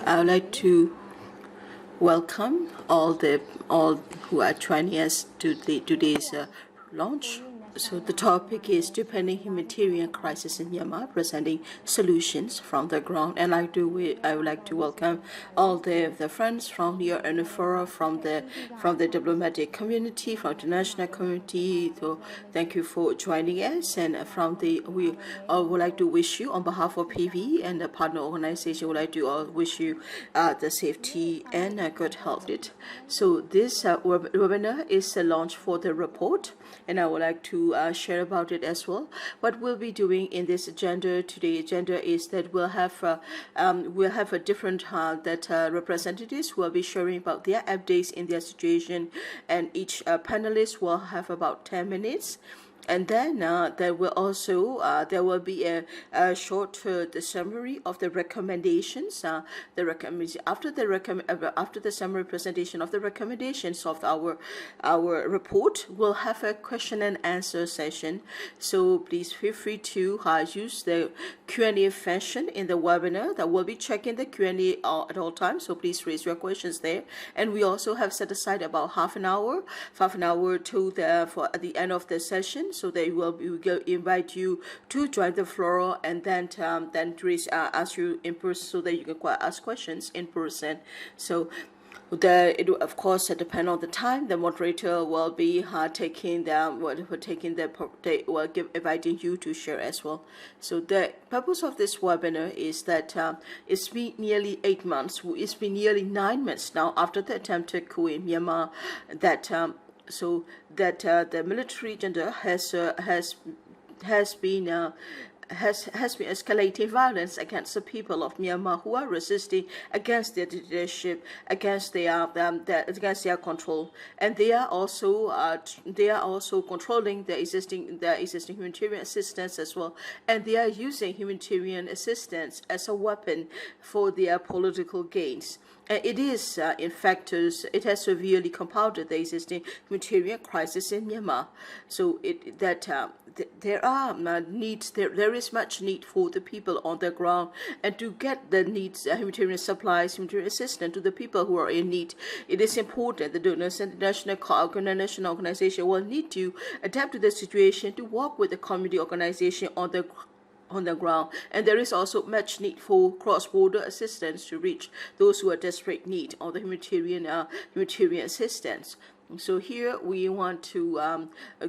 I would like to welcome all who are joining us to today's launch. So the topic is Deepening Humanitarian Crisis in Myanmar, presenting solutions from the ground. And I would like to welcome all the friends from here and from the diplomatic community, from the international community. So thank you for joining us. And we would like to wish you on behalf of PV and the partner organization. Would like to wish you the safety and good health. So this webinar is a launch for the report, and I would like to share about it as well. What we'll be doing in this agenda today is that we'll have a different representatives will be sharing about their updates in their situation, and each panelist will have about 10 minutes. And then there will be a short the summary of the recommendations. After the summary presentation of the recommendations of our report, we'll have a question and answer session. So please feel free to use the Q&A function in the webinar. That will be checking the Q&A at all times. So please raise your questions there. And we also have set aside about half an hour for at the end of the session. So we will invite you to join the floor and then ask you in person, so that you can ask questions in person. So it will, of course, depend on the time. The moderator will be inviting you to share as well. So the purpose of this webinar is that it's been nearly 8 months. It's been nearly 9 months now after the attempted coup in Myanmar. The military junta has been escalating violence against the people of Myanmar who are resisting against their leadership, against their control, and they are also controlling the existing humanitarian assistance as well, and they are using humanitarian assistance as a weapon for their political gains. It is, in fact, it has severely compounded the existing humanitarian crisis in Myanmar. So there is much need for the people on the ground, and to get the needs, humanitarian supplies, humanitarian assistance to the people who are in need. It is important the donors and the national organization will need to adapt to the situation, to work with the community organization on the ground, and there is also much need for cross-border assistance to reach those who are desperate need of the humanitarian assistance. So here we want to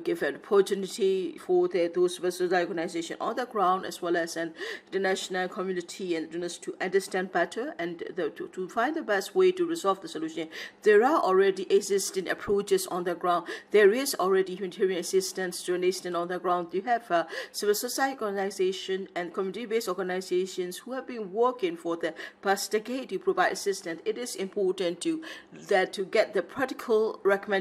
give an opportunity for those vessels organization on the ground, as well as an international community and donors, to understand better and to find the best way to resolve the solution. There are already existing approaches on the ground. There is already humanitarian assistance donation on the ground. You have civil society organization and community-based organizations who have been working for the past decade to provide assistance. It is important to get the practical recommendations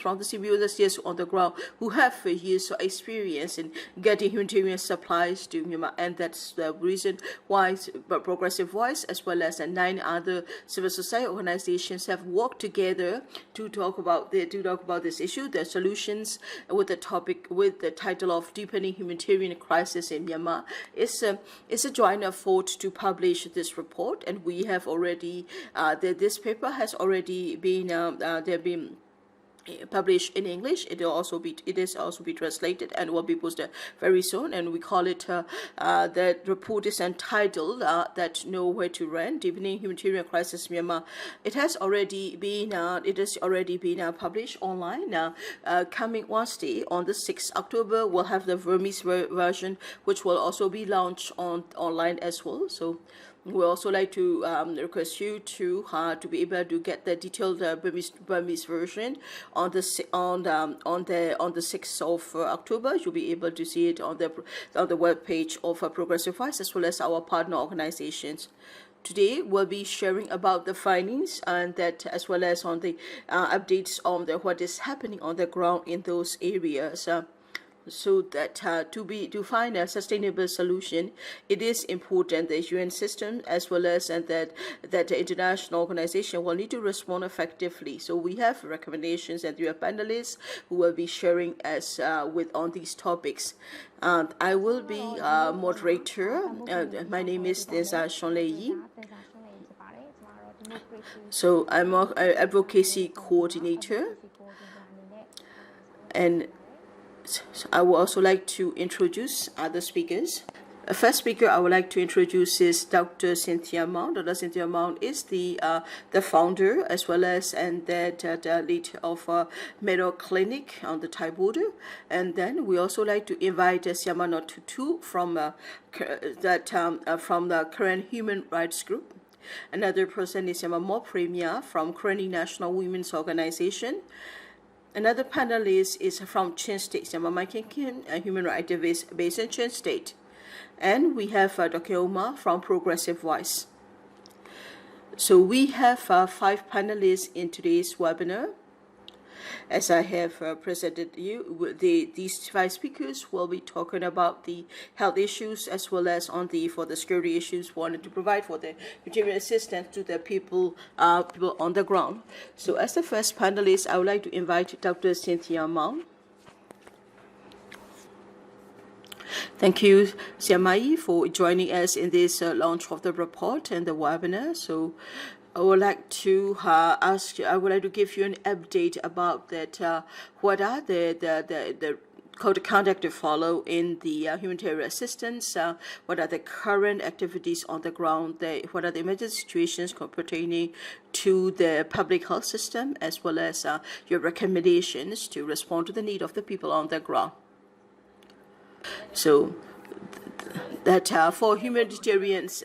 from the civil society on the ground who have years of experience in getting humanitarian supplies to Myanmar, and that's the reason why Progressive Voice, as well as 9 other civil society organizations, have worked together to talk about this issue, the solutions, with the title of Deepening Humanitarian Crisis in Myanmar. It's a joint effort to publish this report, and we have already this paper has already been published in English. It is also be translated and will be posted very soon. And we call it the report is entitled that Know Where to Run: Deepening Humanitarian Crisis Myanmar. It has already been published online. Coming Wednesday on the 6th October, we'll have the Burmese version, which will also be launched online as well. So we also like to request you to be able to get the detailed Burmese version on the 6th of October. You'll be able to see it on the web page of Progressive Voice, as well as our partner organizations. Today we'll be sharing about the findings, and that, as well as on the updates on what is happening on the ground in those areas. So that to find a sustainable solution, it is important the UN system, as well as that the international organization, will need to respond effectively. So we have recommendations, and we have panelists who will be sharing us on these topics. I will be moderator. My name is Shonlei Yi. So I'm an advocacy coordinator, and I would also like to introduce other speakers. The first speaker I would like to introduce is Dr. Cythia Maung. Dr. Cythia Maung is the founder as well as the lead of Myar Clinic on the Thai border. And then we also like to invite Siamano Htoo from the Korean Human Rights Group. Another person is Myar Myar from Karenni National Women's Organization. Another panelist is from Khin State, Khin, a human rights activist based in Khin State. And we have Dr. Ohmar from Progressive Voice. So we have 5 panelists in today's webinar. As I have presented you, these 5 speakers will be talking about the health issues as well as for the security issues wanted to provide for the humanitarian assistance to the people on the ground. So as the first panelist, I would like to invite Dr. Cythia Maung. Thank you, Siamai, for joining us in this launch of the report and the webinar. So I would like to I would like to give you an update about that. What are the code of conduct to follow in the humanitarian assistance? What are the current activities on the ground? What are the emergency situations pertaining to the public health system, as well as your recommendations to respond to the need of the people on the ground? So that for humanitarians,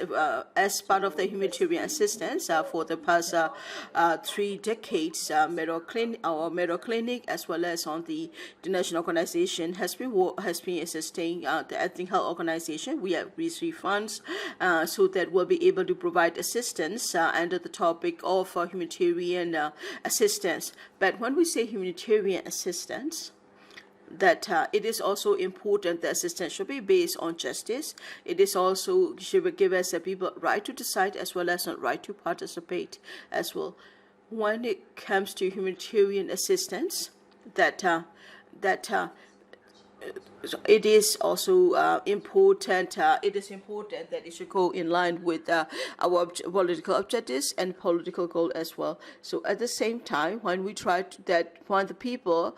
as part of the humanitarian assistance for the past 3 decades, Myar Clinic, as well as on the international organization, has been assisting the ethnic health organization. We have received funds so that we'll be able to provide assistance under the topic of humanitarian assistance. But when we say humanitarian assistance, that it is also important that assistance should be based on justice. It is also should give us the people right to decide as well as a right to participate as well. When it comes to humanitarian assistance, it is also important. It is important that it should go in line with our political objectives and political goal as well. So at the same time, when we try to when the people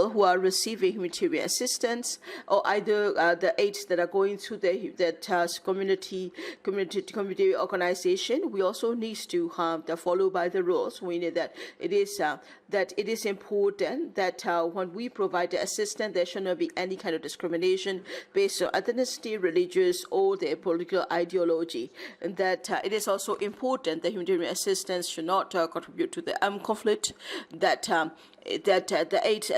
who are receiving humanitarian assistance, or either the aids that are going through the community organization, we also need to follow by the rules. We know that it is important that when we provide the assistance, there should not be any kind of discrimination based on ethnicity, religious, or their political ideology. And that it is also important that humanitarian assistance should not contribute to the armed conflict. That the aids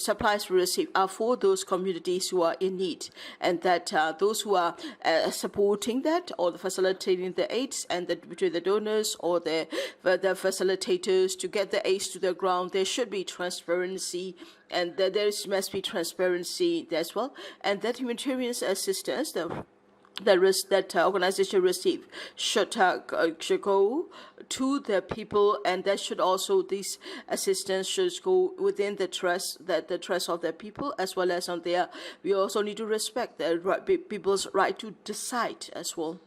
supplies we receive are for those communities who are in need, and that those who are supporting that or facilitating the aids, and between the donors or the facilitators to get the aids to the ground, there should be transparency, and that there must be transparency as well, and that humanitarian assistance that organization receive should go to the people, and that should also, this assistance should go within the trust of the people, as well as on their. We also need to respect the people's right to decide as well.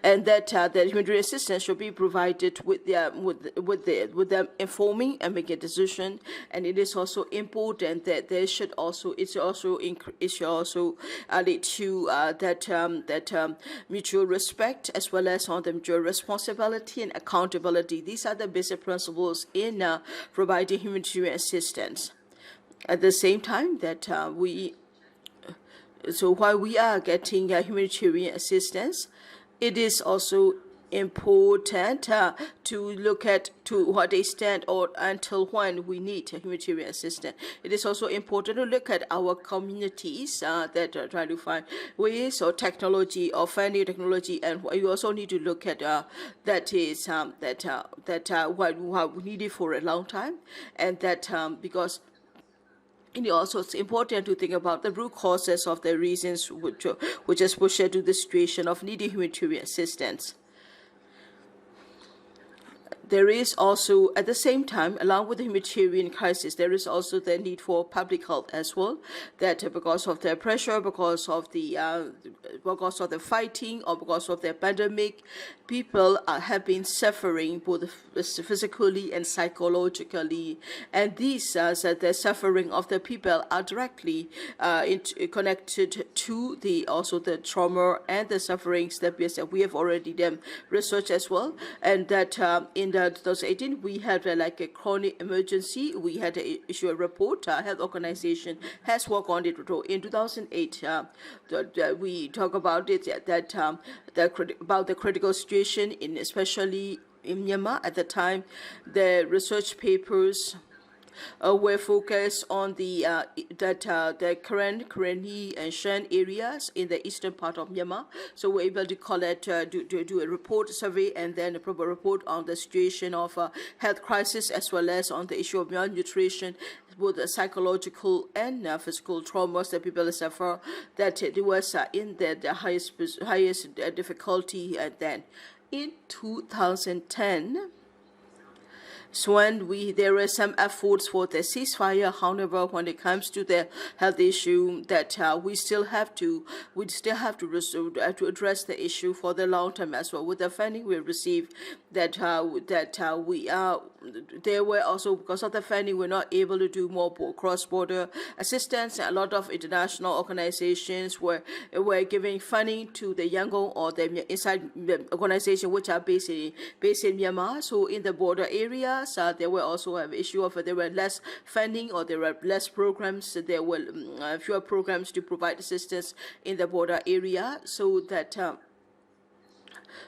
And that the humanitarian assistance should be provided with them informing and making a decision. And it is also important that there should also lead to that mutual respect, as well as on the mutual responsibility and accountability. These are the basic principles in providing humanitarian assistance. At the same time, that so while we are getting humanitarian assistance, it is also important to look at to what extent or until when we need humanitarian assistance. It is also important to look at our communities that are trying to find ways or technology or finding technology, and you also need to look at what we needed for a long time, and that because. And also, it's important to think about the root causes of the reasons which has pushed to the situation of needing humanitarian assistance. there is also, at the same time, along with the humanitarian crisis, there is also the need for public health as well. That because of the pressure, because of the fighting, or because of the pandemic, people have been suffering both physically and psychologically, and these the suffering of the people are directly connected to the trauma and the sufferings that we have already researched as well, and that in 2018 we had like a chronic emergency. We had to issue a report. Health Organization has worked on it. In 2008, we talk about it that about the critical situation especially in Myanmar at the time. The research papers were focused on the Karenni and Shan areas in the eastern part of Myanmar. So we're able to collect, do a report survey, and then a proper report on the situation of health crisis, as well as on the issue of malnutrition, both the psychological and physical traumas that people suffer. That it was in the highest difficulty. Then in 2010. So when there were some efforts for the ceasefire, however, when it comes to the health issue, that we still have to address the issue for the long term as well. With the funding we received, there were also, because of the funding, we're not able to do more cross-border assistance. A lot of international organizations were giving funding to the Yangon or the inside organization which are based in Myanmar. So in the border area, there were also an issue of there were less funding, or there were less programs. There were fewer programs to provide assistance in the border area, so that.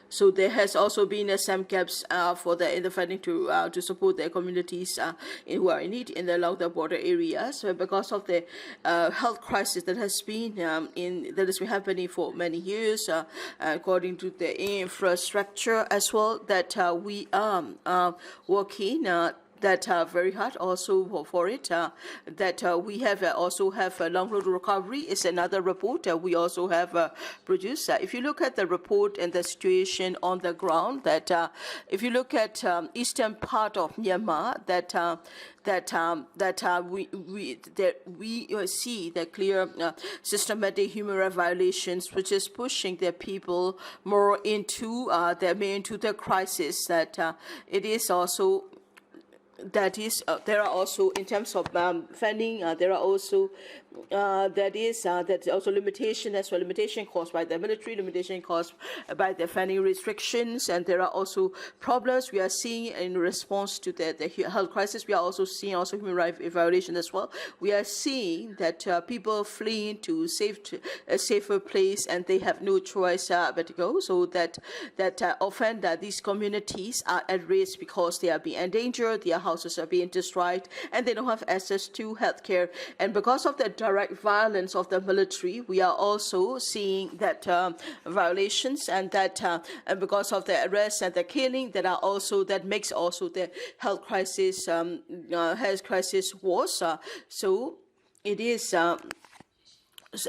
So there has also been some gaps in the funding to support the communities who are in need along the border areas. So because of the health crisis that has been happening for many years, according to the infrastructure as well, that we are working. That very hard also for it. That we have also have a long road to recovery is another report we also have produced. If you look at the report and the situation on the ground, that if you look at eastern part of Myanmar, we see the clear systematic human rights violations, which is pushing the people more into the crisis. That it is also. That is, there are also, in terms of funding, there are also that's also limitation as well. Limitation caused by the military, limitation caused by the funding restrictions, and there are also problems we are seeing in response to the health crisis. We are also seeing human rights violations as well. We are seeing that people fleeing to a safer place, and they have no choice but to go. So that often these communities are at risk because they are being endangered, their houses are being destroyed, and they don't have access to health care. And because of the direct violence of the military, we are also seeing that violations, and that and because of the arrests and the killing that makes also the health crisis worse. So it is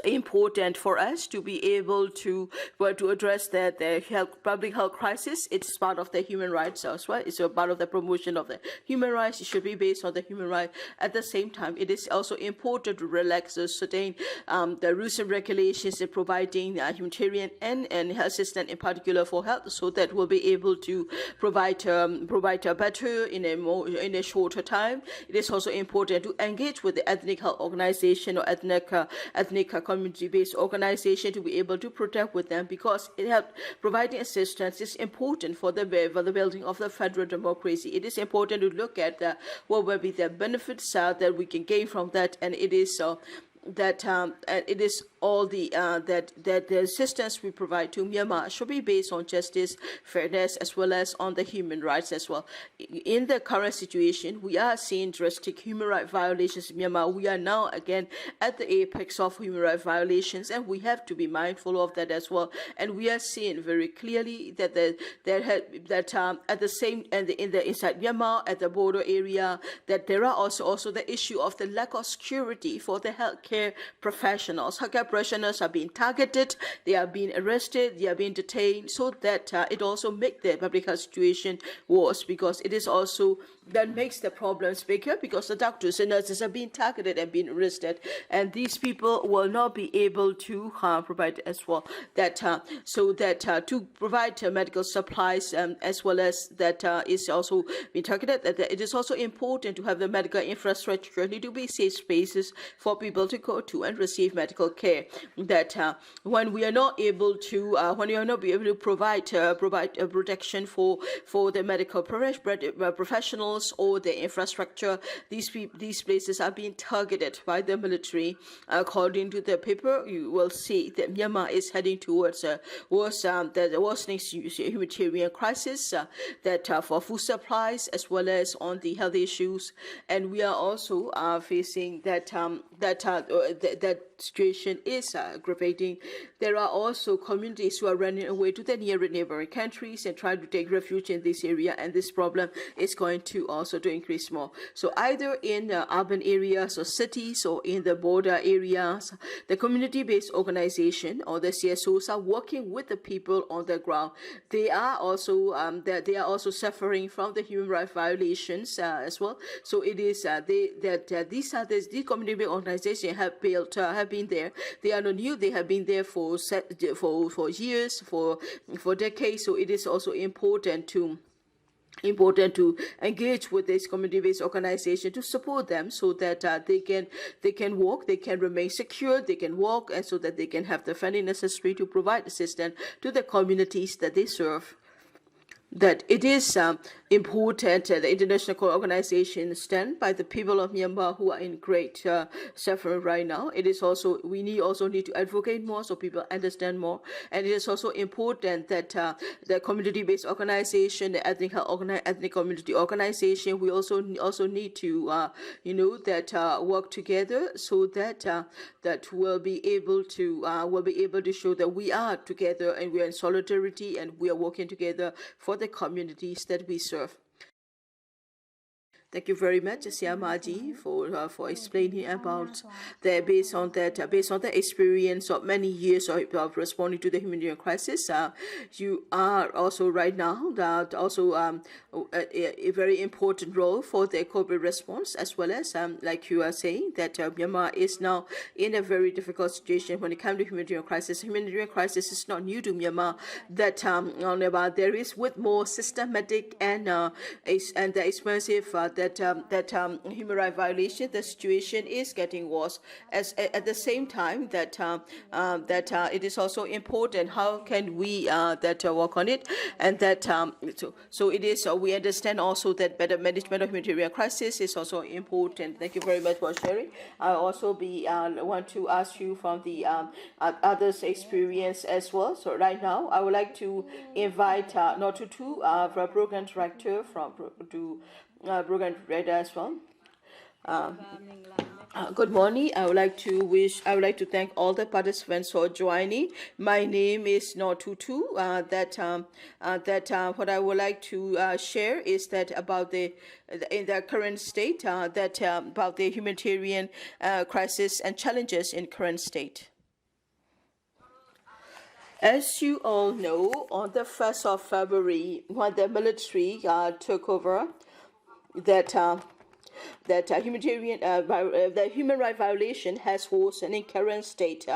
important for us to be able to address the public health crisis. It's part of the human rights as well. It's a part of the promotion of the human rights. It should be based on the human rights. At the same time, it is also important to relax the certain the rules and regulations in providing humanitarian and assistance in particular for health, so that we'll be able to provide a better in a shorter time. It is also important to engage with the ethnic health organization or ethnic community-based organization to be able to protect with them, because it helps providing assistance is important for the building of the federal democracy. It is important to look at what will be the benefits that we can gain from that, and it is it is all that the assistance we provide to Myanmar should be based on justice, fairness, as well as on the human rights as well. In the current situation, we are seeing drastic human rights violations in Myanmar. We are now again at the apex of human rights violations, and we have to be mindful of that as well. And we are seeing very clearly that at the same and inside Myanmar, at the border area, that there are also the issue of the lack of security for the health care. healthcare professionals. Healthcare professionals are being targeted, they are being arrested, they are being detained, so that it also makes the public health situation worse, because it is also that makes the problems bigger, because the doctors and nurses are being targeted and being arrested, and these people will not be able to provide as well that to provide medical supplies, as well as that is also being targeted. That it is also important to have the medical infrastructure need to be safe spaces for people to go to and receive medical care. That when we are not able to provide protection for the medical professionals or the infrastructure, these places are being targeted by the military. According to the paper, you will see that Myanmar is heading towards the worsening humanitarian crisis, for food supplies as well as on the health issues, and we are also facing that situation is aggravating. There are also communities who are running away to the neighboring countries and trying to take refuge in this area, and this problem is going to also to increase more. So either in urban areas or cities or in the border areas, the community-based organization or the CSOs are working with the people on the ground. They are also suffering from the human rights violations as well. So it is these community-based organizations have been there. They are not new. They have been there for years, for decades. So it is also important to engage with this community-based organization to support them, so that they can walk, they can remain secure, they can walk, and so that they can have the funding necessary to provide assistance to the communities that they serve. That it is important the international organization stand by the people of Myanmar who are in great suffering right now. It is also we also need to advocate more so people understand more, and it is also important that the community-based organization, the ethnic community organization, we also need to work together, so that we'll be able to show that we are together and we are in solidarity and we are working together for the communities that we serve. Thank you very much, Siamaji, for explaining about that based on the experience of many years of responding to the humanitarian crisis. You are also right now a very important role for the corporate response, as well as like you are saying that Myanmar is now in a very difficult situation when it comes to humanitarian crisis. Humanitarian crisis is not new to Myanmar. That there is with more systematic and the expensive human rights violation, the situation is getting worse. At the same time, it is also important how can we work on it, and that so it is. We understand also that better management of humanitarian crisis is also important. Thank you very much for sharing. I also want to ask you from the others' experience as well. So right now, I would like to invite Htoo, for program director program director as well. Good morning. I would like to thank all the participants for joining. My name is Htoo. What I would like to share is that about in the current state, about the humanitarian crisis and challenges in current state. As you all know, on the 1st of February, when the military took over, the human rights violation has worsened in current state.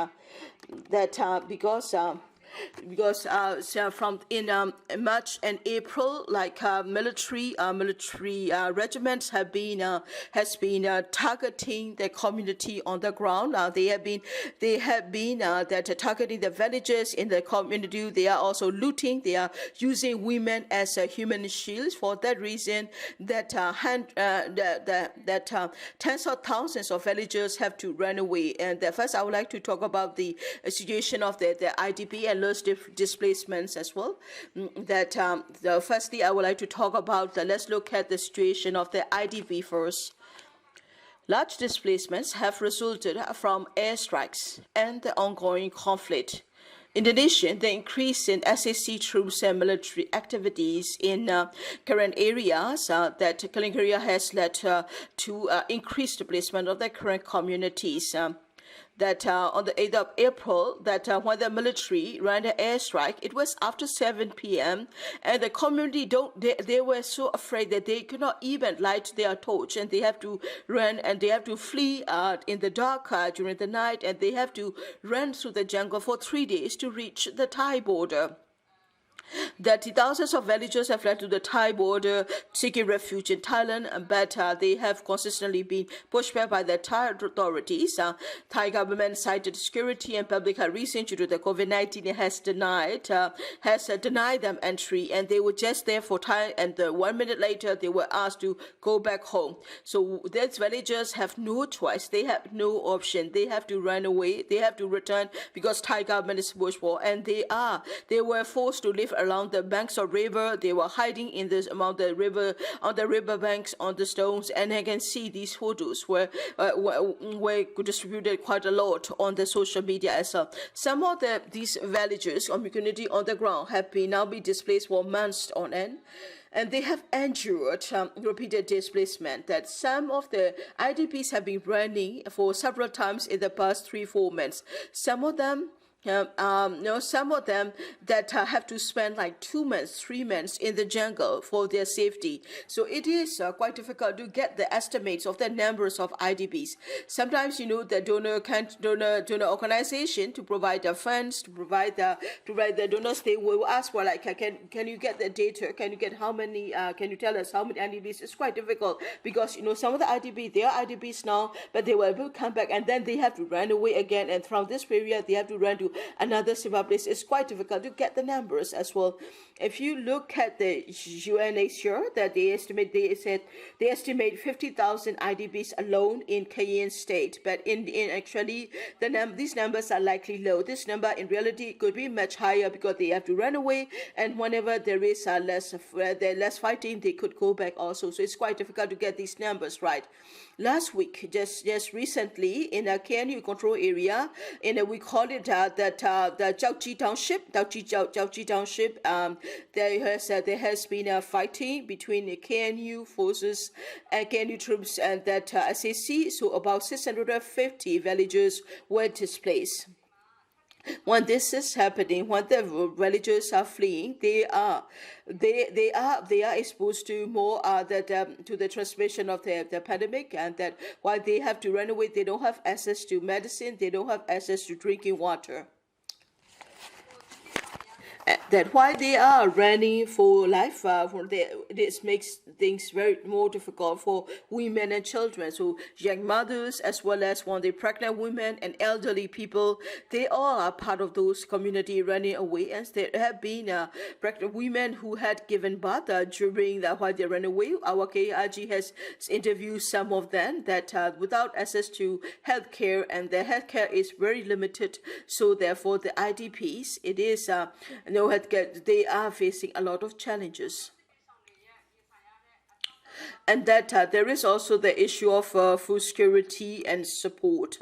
Because from in March and April, like military regiments has been targeting the community on the ground. They have been targeting the villages in the community. They are also looting. They are using women as human shields. For that reason, tens of thousands of villagers have to run away. And first, I would like to talk about the situation of the IDP and displacements as well. Firstly, I would like to talk about let's look at the situation of the IDP first. Large displacements have resulted from airstrikes and the ongoing conflict. In addition, the increase in SAC troops and military activities in current areas has led to increased displacement of the current communities. that on the 8th of April, that when the military ran an airstrike, it was after 7 p.m. and the community they were so afraid that they could not even light their torch, and they have to run and they have to flee in the dark during the night, and they have to run through the jungle for 3 days to reach the Thai border. That thousands of villagers have fled to the Thai border seeking refuge in Thailand, but they have consistently been pushed back by the Thai authorities. Thai government cited security and public health reasons due to the COVID-19 has denied them entry, and they were just there for time, and 1 minute later they were asked to go back home. So these villagers have no choice. They have no option. They have to run away. They have to return because Thai government is bushwar, and they were forced to live along the banks of river. They were hiding in this among the river, on the river banks, on the stones, and I can see these photos were distributed quite a lot on the social media as well. Some of these villages or community on the ground have now been displaced for months on end, and they have endured repeated displacement. That some of the IDPs have been running for several times in the past 3-4 months. Some of them some of them that have to spend like 2 months, 3 months in the jungle for their safety. So it is quite difficult to get the estimates of the numbers of IDPs. Sometimes, the donor organization to provide the funds, to provide the donors, they will ask for like, can you get the data? Can you get how many? Can you tell us how many IDPs? It's quite difficult because some of the IDPs, they are IDPs now, but they will come back and then they have to run away again, and from this period they have to run to another safer place. It's quite difficult to get the numbers as well. If you look at the UNHCR, that they estimate 50,000 IDPs alone in Khin state, but in actually these numbers are likely low. This number in reality could be much higher because they have to run away, and whenever there is less fighting, they could go back also. So it's quite difficult to get these numbers right. Last week, just recently, in a KNU control area, we call it the Jiaoji Township, there has been a fighting between the KNU forces and KNU troops and that SAC. So about 650 villagers were displaced. When this is happening, when the villagers are fleeing, they are exposed to more to the transmission of the pandemic, and that while they have to run away, they don't have access to medicine, they don't have access to drinking water. That while they are running for life, this makes things very more difficult for women and children. So young mothers, as well as when they pregnant women and elderly people, they all are part of those community running away. And there have been pregnant women who had given birth during while they ran away. Our KRG has interviewed some of them that without access to healthcare, and their healthcare is very limited. So therefore, the IDPs, it is they are facing a lot of challenges. And that there is also the issue of food security and support.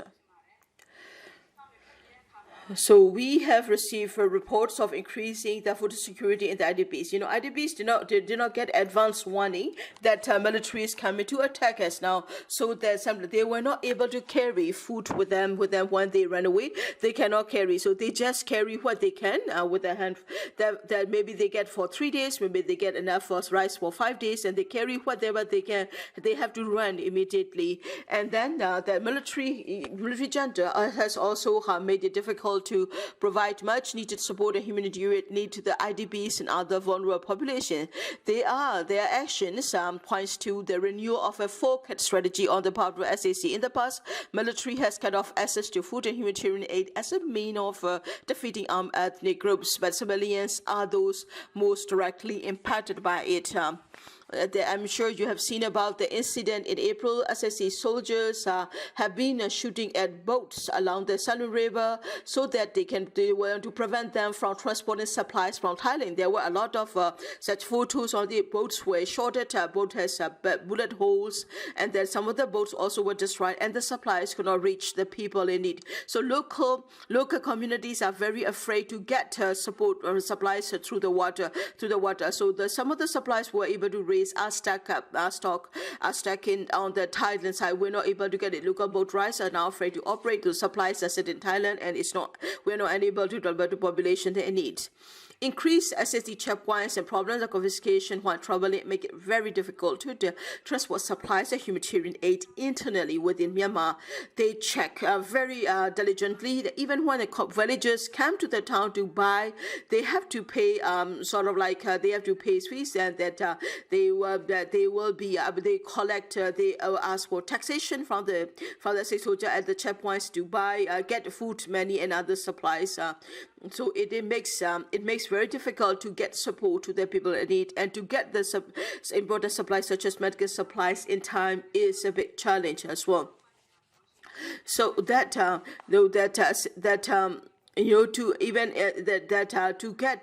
So we have received reports of increasing the food security in the IDPs. IDPs did not get advance warning that military is coming to attack us now. So that they were not able to carry food with them when they run away. They cannot carry, so they just carry what they can with their hand. That maybe they get for 3 days, maybe they get enough for rice for 5 days, and they carry whatever they can. They have to run immediately, and then the military junta has also made it difficult to provide much needed support and humanitarian need to the IDPs and other vulnerable population. Their actions points to the renewal of a focused strategy on the part of SAC. In the past, military has cut off access to food and humanitarian aid as a means of defeating armed ethnic groups, but civilians are those most directly impacted by it. I'm sure you have seen about the incident in April. SSC soldiers have been shooting at boats along the Salun River so that they were to prevent them from transporting supplies from Thailand. There were a lot of such photos on the boats were shorted. Boat has bullet holes, and then some of the boats also were destroyed, and the supplies could not reach the people in need. So local communities are very afraid to get support or supplies through the water. So some of the supplies were able to raise place are stuck in on the Thailand side. We're not able to get it. Local boat rides are now afraid to operate. The supplies are set in Thailand, and we're not unable to deliver to population their needs. Increased SSD checkpoints and problems of confiscation while traveling make it very difficult to transport supplies and humanitarian aid internally within Myanmar. They check very diligently that even when the villagers come to the town to buy, they have to pay they have to pay fees, and that they ask for taxation from the soldier at the checkpoints to buy get food, money, and other supplies. So it makes very difficult to get support to the people in need, and to get the important supplies such as medical supplies in time is a big challenge as well. So to get to get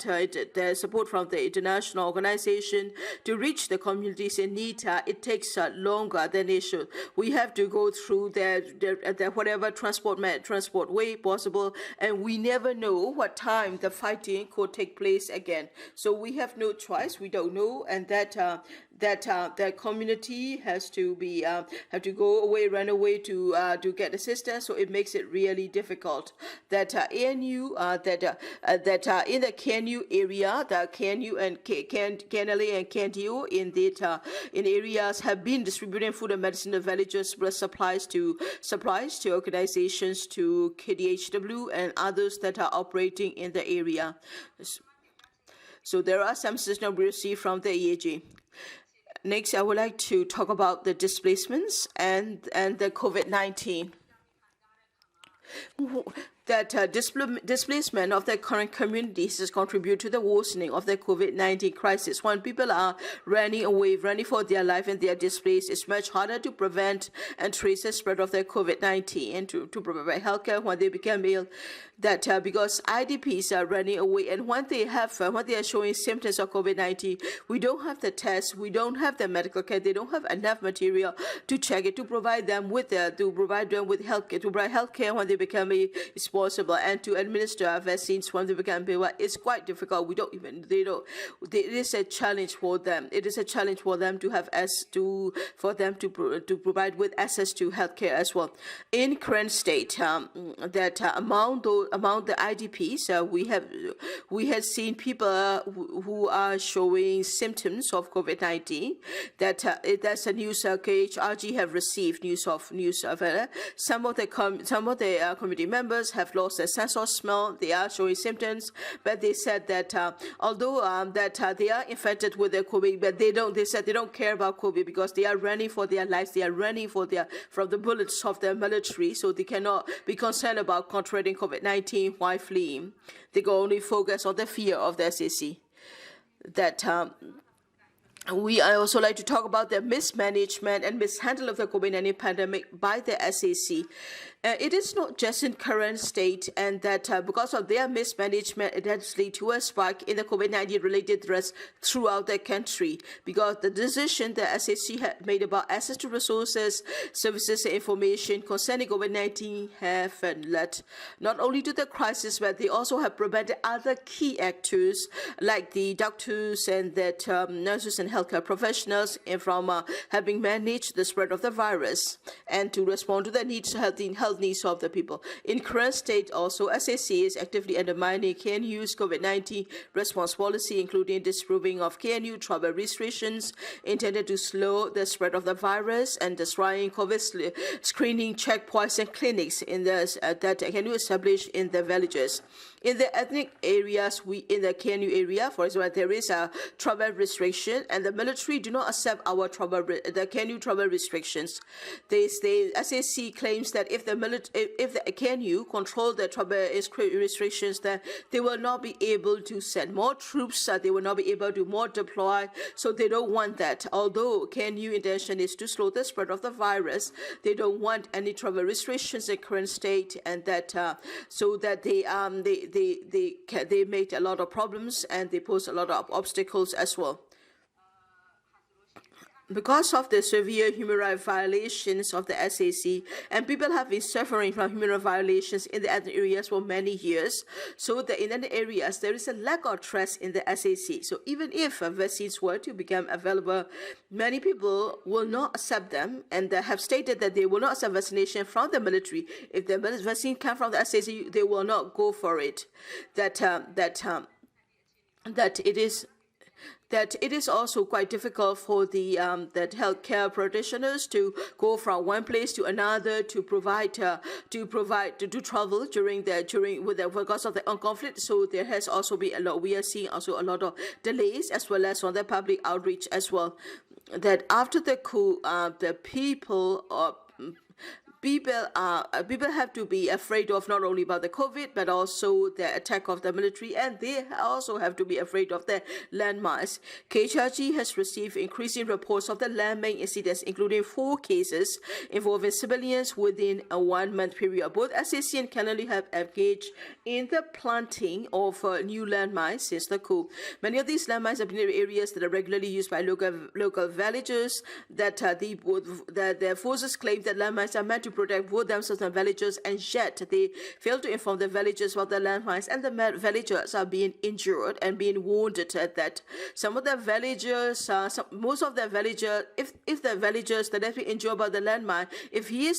the support from the international organization to reach the communities in need, it takes longer than it should. We have to go through the whatever transport way possible, and we never know what time the fighting could take place again. So we have no choice. We don't know, and that the community has to run away to get assistance. So it makes it really difficult. That ANU in the KNU area, the KNU and KNLA and KNDO in areas have been distributing food and medicine to villages, plus supplies to organizations, to KDHW and others that are operating in the area. So there are some assistance we receive from the EAG. Next, I would like to talk about the displacements and the COVID-19. That displacement of the current communities has contributed to the worsening of the COVID-19 crisis. When people are running for their life, and they are displaced, it's much harder to prevent and trace the spread of the COVID-19 and to provide healthcare when they become ill. That because IDPs are running away, and when they are showing symptoms of COVID-19, we don't have the tests, we don't have the medical care, they don't have enough material to check it, to provide them with healthcare, to provide healthcare when they become ill. It's possible, and to administer vaccines when they become ill. It's quite difficult. It is a challenge for them. It is a challenge for them to provide with access to healthcare as well. In current state, among the IDPs, we have seen people who are showing symptoms of COVID-19. That's a news. KHRG have received news of some of the community members have lost their sense of smell. They are showing symptoms, but they said that although they are infected with the COVID, but they said they don't care about COVID because they are running for their lives. They are running from the bullets of the military, so they cannot be concerned about contracting COVID-19 while fleeing. They can only focus on the fear of the SAC. I also like to talk about the mismanagement and mishandle of the COVID-19 pandemic by the SAC. It is not just in current state, and that because of their mismanagement, it has led to a spike in the COVID-19 related threats throughout the country. Because the decision the SAC had made about access to resources, services, and information concerning COVID-19 have led not only to the crisis, but they also have prevented other key actors like the doctors and that nurses and healthcare professionals from having managed the spread of the virus and to respond to the health needs of the people. In current state also, SAC is actively undermining KNU's COVID-19 response policy, including disapproving of KNU travel restrictions intended to slow the spread of the virus and destroying COVID screening checkpoints and clinics that KNU established in the villages. In the ethnic areas, in the KNU area, for example, there is a travel restriction, and the military do not accept the KNU travel restrictions. SAC claims that if the KNU control the travel restrictions, that they will not be able to send more troops, they will not be able to more deploy, so they don't want that. Although KNU intention is to slow the spread of the virus, they don't want any travel restrictions in current state, and that so that they made a lot of problems and they pose a lot of obstacles as well. because of the severe human rights violations of the SAC, and people have been suffering from human rights violations in the ethnic areas for many years. So in the areas, there is a lack of trust in the SAC. So even if vaccines were to become available, many people will not accept them, and they have stated that they will not accept vaccination from the military. If the vaccine comes from the SAC, they will not go for it. That it is also quite difficult for the that healthcare practitioners to go from one place to another to travel because of the conflict. So there has also been a lot. We are seeing also a lot of delays as well as on the public outreach as well. That after the coup, the people have to be afraid of not only about the COVID, but also the attack of the military, and they also have to be afraid of the landmines. KHRG has received increasing reports of the landmine incidents, including 4 cases involving civilians within a 1-month period. Both SAC and Karenni have engaged in the planting of new landmines since the coup. Many of these landmines have been in areas that are regularly used by local villagers. The forces claim that landmines are meant to protect both themselves and villagers, and yet they fail to inform the villagers about the landmines, and the villagers are being injured and being wounded at that. Some of the villagers, most of the villagers, if the villagers that have been injured by the landmine, if he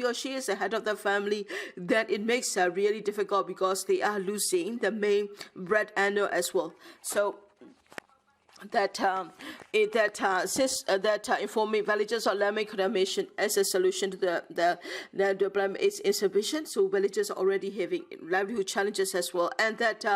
or she is the head of the family, then it makes it really difficult because they are losing the main breadwinner as well. So informing villagers of landmine condemnation as a solution to the problem is insufficient. So villagers are already having livelihood challenges as well, and that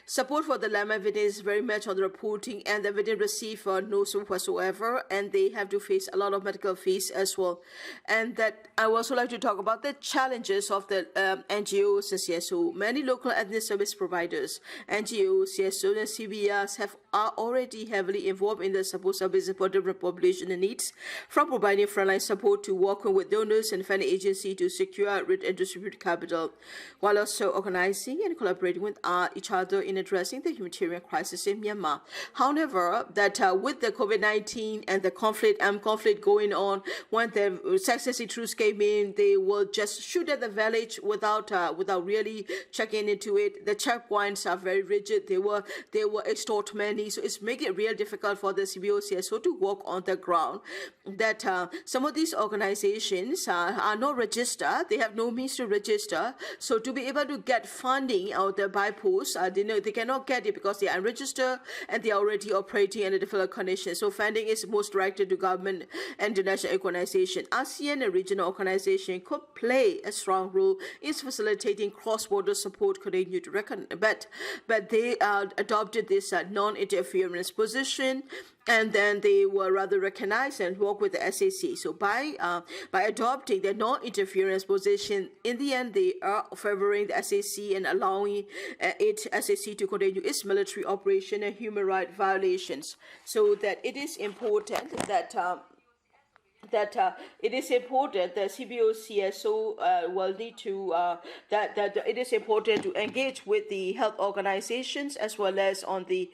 support for the landmine victims is very much on the reporting, and the victims receive no support whatsoever, and they have to face a lot of medical fees as well. And that I would also like to talk about the challenges of the NGOs and CSO. Many local ethnic service providers, NGOs, CSO, and CBRs are already heavily involved in the support services for different population needs, from providing frontline support to working with donors and funding agencies to secure and distribute capital, while also organizing and collaborating with each other in addressing the humanitarian crisis in Myanmar. However, with the COVID-19 and the conflict going on, when the successive troops came in, they will just shoot at the village without really checking into it. The checkpoints are very rigid. They will extort money, so it's making it real difficult for the CBO-CSO to work on the ground. That some of these organizations are not registered. They have no means to register. So to be able to get funding out there by post, they cannot get it because they are unregistered and they are already operating under difficult conditions. So funding is most directed to government and international organizations. ASEAN and regional organizations could play a strong role in facilitating cross-border support. But they adopted this non-interference position, and then they will rather recognize and work with the SAC. So by adopting the non-interference position, in the end, they are favoring the SAC and allowing SAC to continue its military operation and human rights violations. So that it is important that it is important that CBO-CSO will need to that it is important to engage with the health organizations as well as on the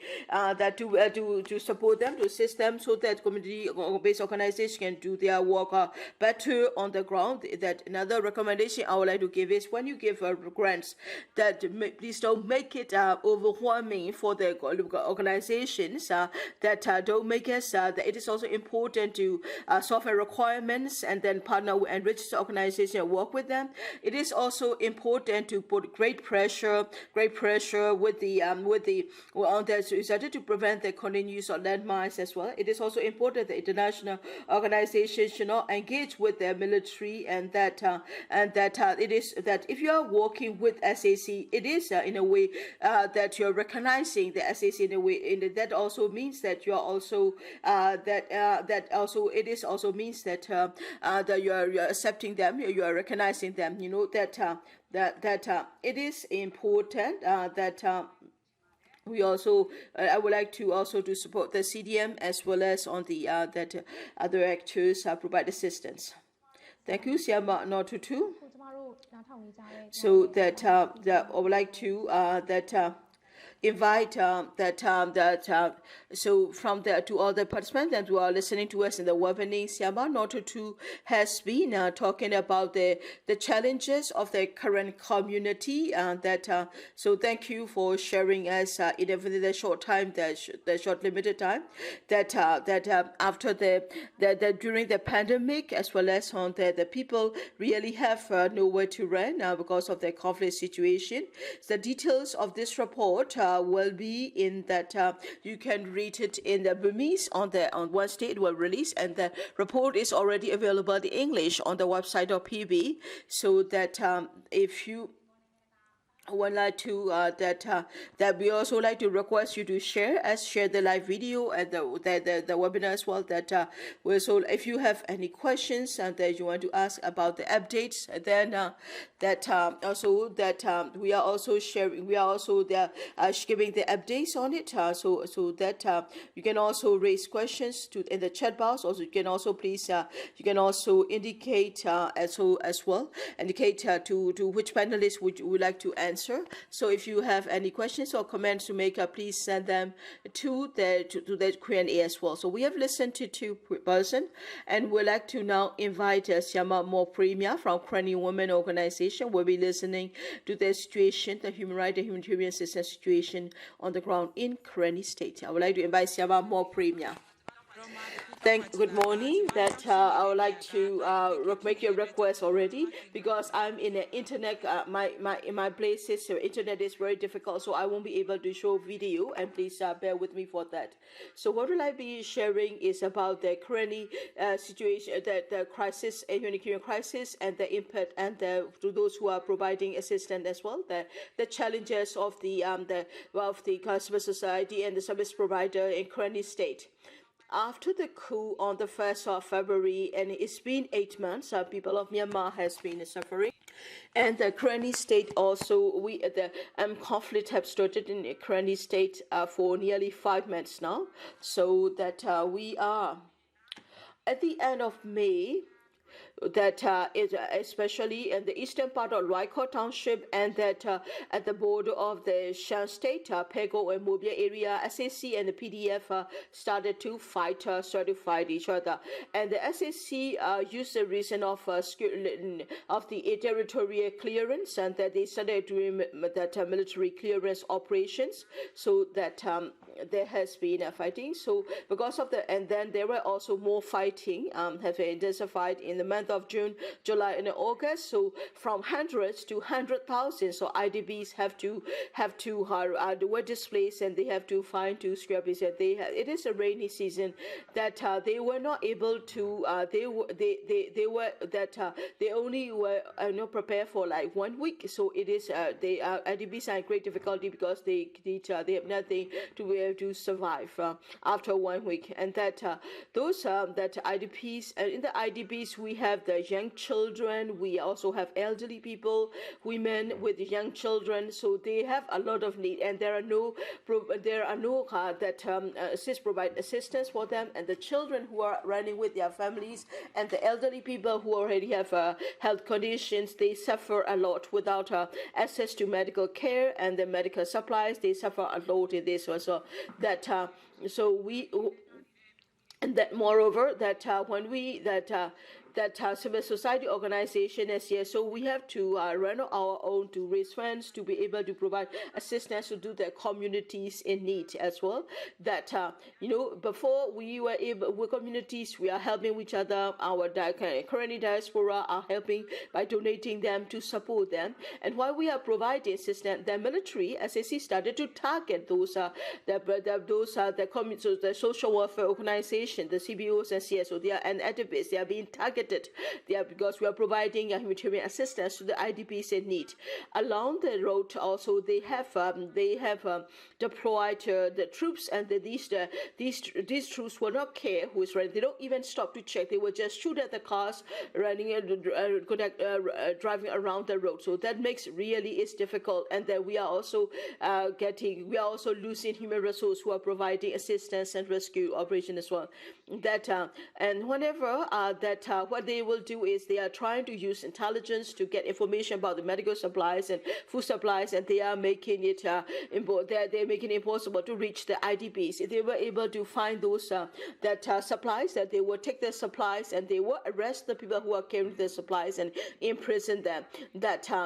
to support them, to assist them, so that community-based organizations can do their work better on the ground. That another recommendation I would like to give is, when you give grants, that please don't make it overwhelming for the organizations. Don't make us. That it is also important to soften requirements and then partner with and register organization and work with them. It is also important to put great pressure with the on the to prevent the continued use of landmines as well. It is also important that international organizations should not engage with their military, and that it is that if you are working with SAC, it is in a way that you're recognizing the SAC in a way. That also means that you are also it is also means that you are accepting them, you are recognizing them. You know that it is important that we also I would like to also to support the CDM as well as on the that other actors provide assistance. Thank you, Siama Htoo. So that I would like to invite so from the to all the participants that who are listening to us in the webinar, Myanmar, Htoo has been talking about the challenges of the current community. So thank you for sharing us in the short time, the short limited time that after the during the pandemic, as well as on the people really have nowhere to run because of the conflict situation. The details of this report will be in that you can read it in the Burmese on Wednesday. It will release, and the report is already available in English on the website of PB. So that if you would like to that we also like to request you to share the live video and the webinar as well. So if you have any questions and that you want to ask about the updates, then we are also sharing, we are also there giving the updates on it. So that you can also raise questions in the chat box. Also, you can also please you can also indicate as well indicate to which panelists would you would like to answer. So if you have any questions or comments to make, please send them to the Q&A as well. So we have listened to two persons, and we'd like to now invite Syama Myar from Karenni Women Organization. We'll be listening to the situation, the human rights and humanitarian assistance situation on the ground in Karenni State. I would like to invite Syama Myar. Good morning. I would like to make your request already, because I'm in the internet. My places, so internet is very difficult, so I won't be able to show video. And please bear with me for that. So what will I be sharing is about the Karenni situation, the crisis, a humanitarian crisis, and the impact, and to those who are providing assistance as well. The challenges of the civil society and the service provider in Karenni State. After the coup on the 1st of February, and it's been 8 months, people of Myanmar has been suffering. And the Karenni State also, the conflict have started in the Karenni State for nearly 5 months now. So that we are at the end of May, especially in the eastern part of Raikot Township, and that at the border of the Shan State, Pego and Mobia area, SAC and the PDF started to fight each other. And the SAC used the reason of the territorial clearance, and that they started doing that military clearance operations, so that there has been fighting. So because of and then there were also more fighting have intensified in the month of June, July, and August. So from hundreds to 100,000. So IDPs were displaced, and they have to find two square places. It is a rainy season that they were not able to. They only were not prepared for like 1 week. So it is IDPs are in great difficulty because they have nothing to be able to survive after 1 week. And that those that IDPs, in the IDPs we have the young children, we also have elderly people, women with young children, so they have a lot of need, and there are no provide assistance for them, and the children who are running with their families, and the elderly people who already have health conditions, they suffer a lot without access to medical care and the medical supplies. They suffer a lot in this also. And that moreover, that when we civil society organization is here, so we have to run our own to raise funds to be able to provide assistance to do the communities in need as well. That before we were able, with communities, we are helping each other. Our Karenni diaspora are helping by donating them to support them. And while we are providing assistance, the military SAC started to target those the social welfare organization, the CBOs and CSO. They are and activists. They are being targeted. Because we are providing humanitarian assistance to the IDPs in need. Along the road, also they have deployed the troops, and these troops will not care who is running. They don't even stop to check. They will just shoot at the cars running driving around the road. So that makes is difficult. And then we are also losing human resources who are providing assistance and rescue operation as well. And whenever what they will do is they are trying to use intelligence to get information about the medical supplies and food supplies, and they are making it they're making it impossible to reach the IDPs. If they were able to find those supplies, that they will take their supplies and they will arrest the people who are carrying the supplies and imprison them.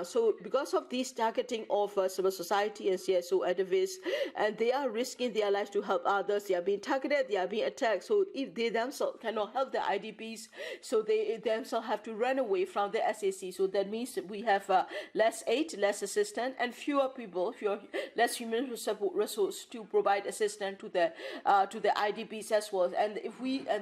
So because of this targeting of civil society and CSO activists, and they are risking their lives to help others, they are being targeted, they are being attacked. So if they themselves cannot help the IDPs, so they themselves have to run away from the SAC. So that means that we have less aid, less assistance, and fewer people, less human resource to provide assistance to the IDPs as well. And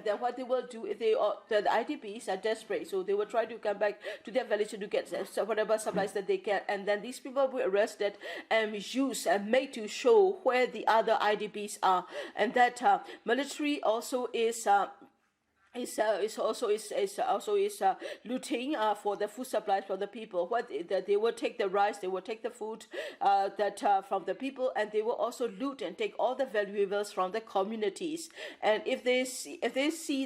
then what they will do if the IDPs are desperate, so they will try to come back to their village to get whatever supplies that they can, and then these people will be arrested and used and made to show where the other IDPs are, and that military also is looting for the food supplies for the people. That they will take the rice, they will take the food from the people, and they will also loot and take all the valuables from the communities. And if they see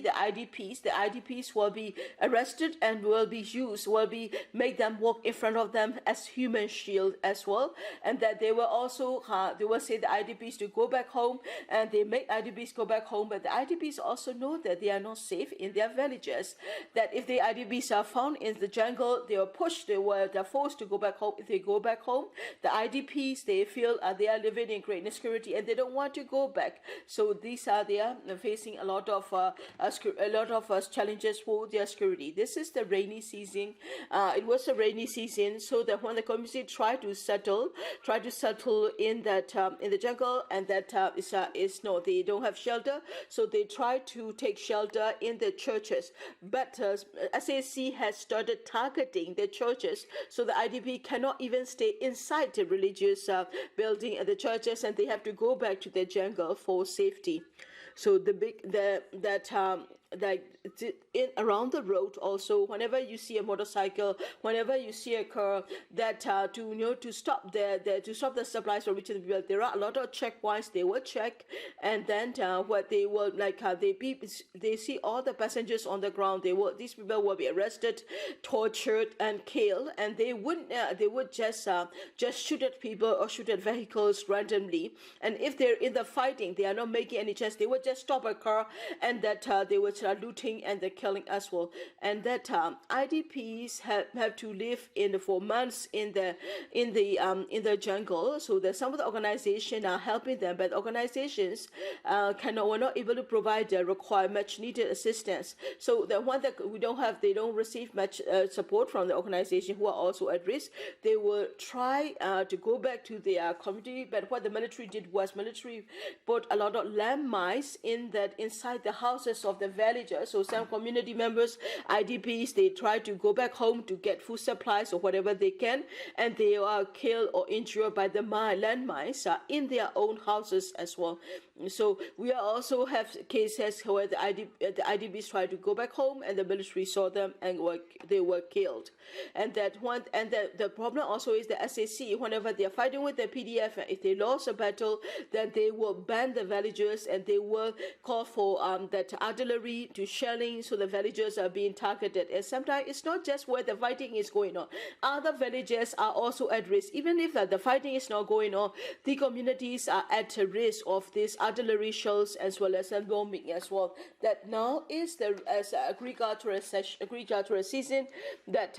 the IDPs will be arrested and will be make them walk in front of them as human shield as well. And that they will also they will say the IDPs to go back home, and they make IDPs go back home. But the IDPs also know that they are not safe in their villages, that if the IDPs are found in the jungle, they're forced to go back home. If they go back home, the IDPs, they feel they are living in great insecurity and they don't want to go back. So they are facing a lot of challenges for their security. This is the rainy season. It was a rainy season, so that when the community tried to settle in the jungle, and they don't have shelter, so they try to take shelter in the churches. But SAC has started targeting the churches, so the IDP cannot even stay inside the religious building at the churches, and they have to go back to the jungle for safety. So around the road also, whenever you see a motorcycle, whenever you see a car, that to stop the supplies from reaching the people, there are a lot of checkpoints. They will check, and then what they will they see all the passengers on the ground. These people will be arrested, tortured, and killed, and they would just shoot at people or shoot at vehicles randomly. And if they're in the fighting, they are not making any chance, they would just stop a car, and that they would start looting and they're killing as well. And that IDPs have to live for months in the jungle. So that some of the organizations are helping them, but organizations were not able to provide the required much needed assistance. So the one that they don't receive much support from the organization who are also at risk. They will try to go back to their community, but what the military did was military put a lot of landmines inside the houses of the villagers. So some community members, IDPs, they try to go back home to get food supplies or whatever they can, and they are killed or injured by the landmines in their own houses as well. So we also have cases where the IDPs try to go back home, and the military saw them and they were killed. And the problem also is the SAC. Whenever they are fighting with the PDF, if they lost a battle, then they will ban the villagers, and they will call for that artillery to shelling, so the villagers are being targeted. And sometimes it's not just where the fighting is going on. Other villages are also at risk. Even if the fighting is not going on, the communities are at risk of these artillery shells as well as bombing as well. That now is the agricultural season, that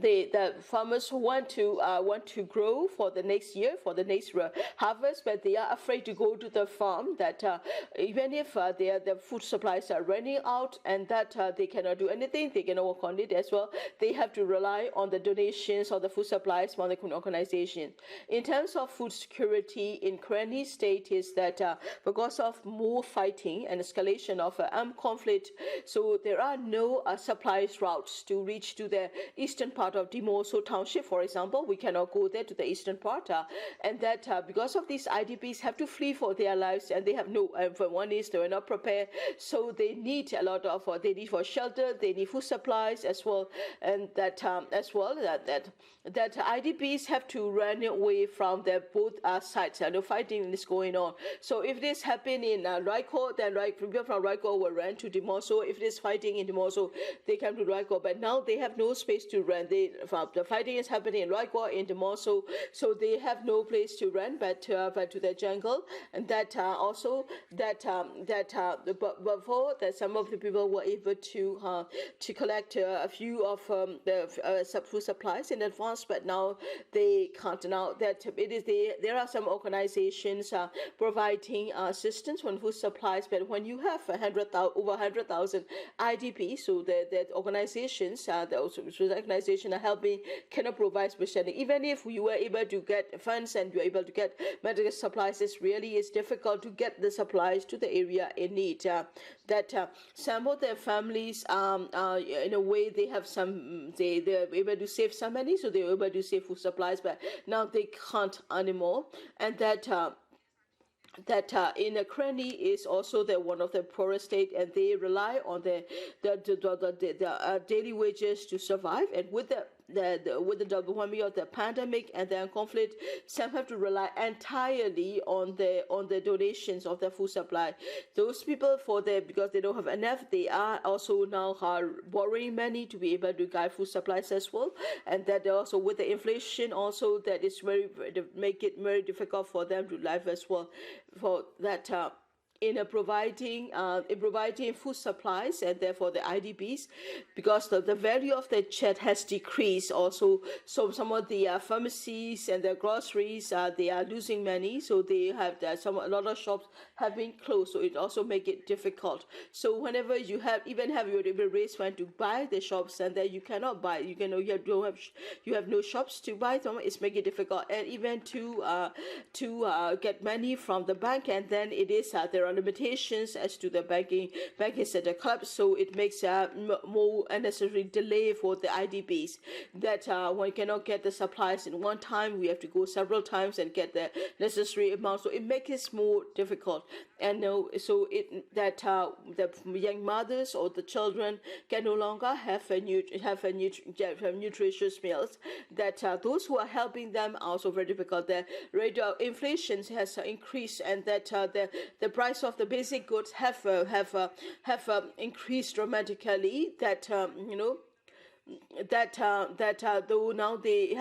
the farmers want to grow for the next year, for the next harvest, but they are afraid to go to the farm, that even if the food supplies are running out, and that they cannot do anything, they cannot work on it as well. They have to rely on the donations or the food supplies from the organization. In terms of food security in Karenni state, is that because of more fighting and escalation of armed conflict, so there are no supplies routes to reach to the eastern part part of Dimoso Township, for example. We cannot go there to the eastern part, and that because of these IDPs have to flee for their lives, and they have no. For one is they are not prepared, so they need a lot of. They need for shelter, they need food supplies as well, and that as well that IDPs have to run away from their both sides. And the fighting is going on. So if this happen in Raiko, then people from Raiko will run to Dimoso. If there's fighting in Dimoso, they come to Raiko. But now they have no space to run. The fighting is happening in Raiko, in Dimoso, so they have no place to run but to the jungle. And that also before that some of the people were able to collect a few of the food supplies in advance, but now they can't. Now that there are some organizations providing assistance on food supplies, but when you have over 100,000 IDPs, so that organizations, those organizations are helping, cannot provide specialty. Even if we were able to get funds and you are able to get medical supplies, it really is difficult to get the supplies to the area in need. Some of their families, in a way, they have some, they're able to save some money, so they're able to save food supplies, but now they can't anymore. And that in Karenni is also one of the poorest state, and they rely on the daily wages to survive. And with the development of the pandemic and the conflict, some have to rely entirely on the donations of the food supply. Those people because they don't have enough, they are also now borrowing money to be able to buy food supplies as well. And that also with the inflation also, that is make it very difficult for them to live as well. For that. In providing food supplies, and therefore the IDPs, because the value of the chat has decreased also. So some of the pharmacies and the groceries, they are losing money. So they have a lot of shops have been closed. So it also make it difficult. So whenever you have your raise fund to buy the shops, and then you cannot buy, you have no shops to buy them. It's making it difficult, and even to get money from the bank, and then it is there are limitations as to the banking sector club, so it makes more unnecessary delay for the IDPs. That one cannot get the supplies in one time, we have to go several times and get the necessary amount, so it makes it more difficult. And the young mothers or the children can no longer have nutritious meals. That those who are helping them are also very difficult. The rate of inflation has increased, and that the price of the basic goods have increased dramatically. That though now they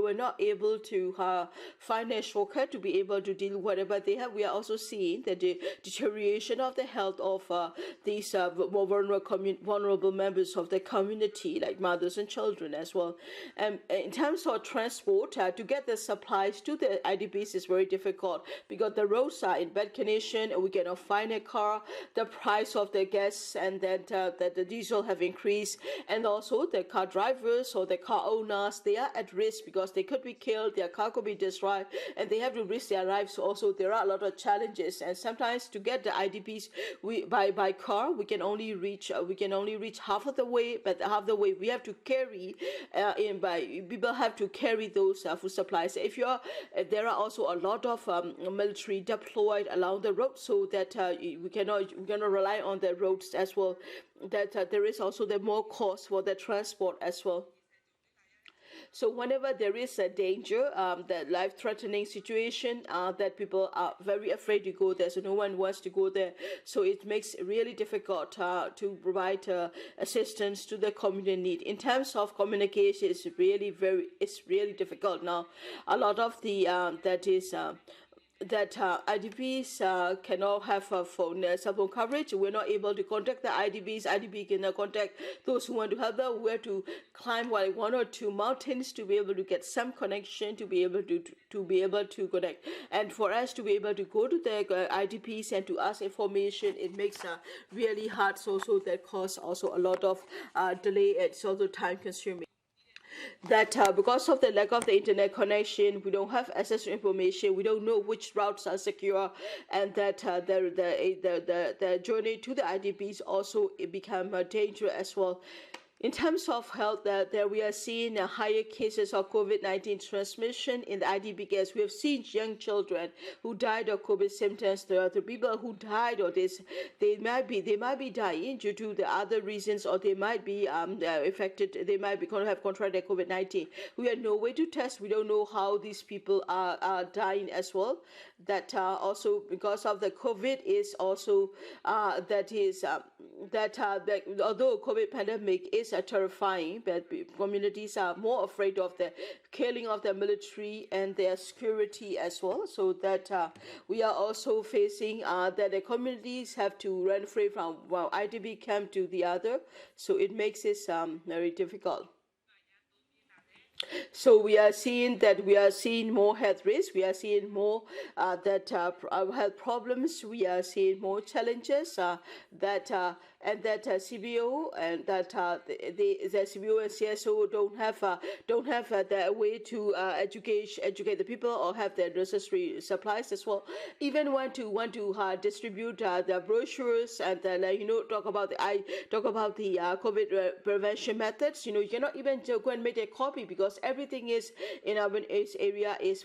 were not able to find a shortcut to be able to deal with whatever they have. We are also seeing the deterioration of the health of these more vulnerable members of the community, like mothers and children as well. And in terms of transport, to get the supplies to the IDPs is very difficult because the roads are in bad condition. We cannot find a car. The price of the gas and that the diesel have increased, and also the car drivers or the car owners, they are at risk because they could be killed, their car could be destroyed, and they have to risk their lives. Also, there are a lot of challenges, and sometimes to get the IDPs, by car we can only reach half of the way, but half the way we have to carry people have to carry those food supplies. There are also a lot of military deployed along the road, so that we cannot rely on the roads as well. That there is also the more cost for the transport as well. So whenever there is a danger, the life-threatening situation, that people are very afraid to go there, so no one wants to go there. So it makes it really difficult to provide assistance to the community need. In terms of communication, it's really difficult now. A lot of the IDPs cannot have a cell phone coverage. We're not able to contact the IDPs. IDP cannot contact those who want to help them. We have to climb one or two mountains to be able to get some connection, to be able to connect. And for us to be able to go to the IDPs and to ask information, it makes really hard. So that causes also a lot of delay. It's also time consuming. That because of the lack of the internet connection, we don't have access to information. We don't know which routes are secure, and that the journey to the IDPs also become dangerous as well. In terms of health, there we are seeing higher cases of COVID-19 transmission in the IDP camps. We have seen young children who died of COVID symptoms. There are the people who died, or they might be dying due to the other reasons, or they might be affected. They might be going to have contracted COVID-19. We have no way to test. We don't know how these people are dying as well. That also because of the COVID is also that although COVID pandemic is terrifying, but communities are more afraid of the killing of the military and their security as well. So that we are also facing that the communities have to run free from one IDP camp to the other. So it makes it very difficult. So we are seeing more health risks. We are seeing more health problems. We are seeing more challenges CBO and that the CBO and CSO don't have the way to educate the people or have the necessary supplies as well. Even want to distribute the brochures and talk about the COVID prevention methods. You cannot even go and make a copy because everything is in urban area is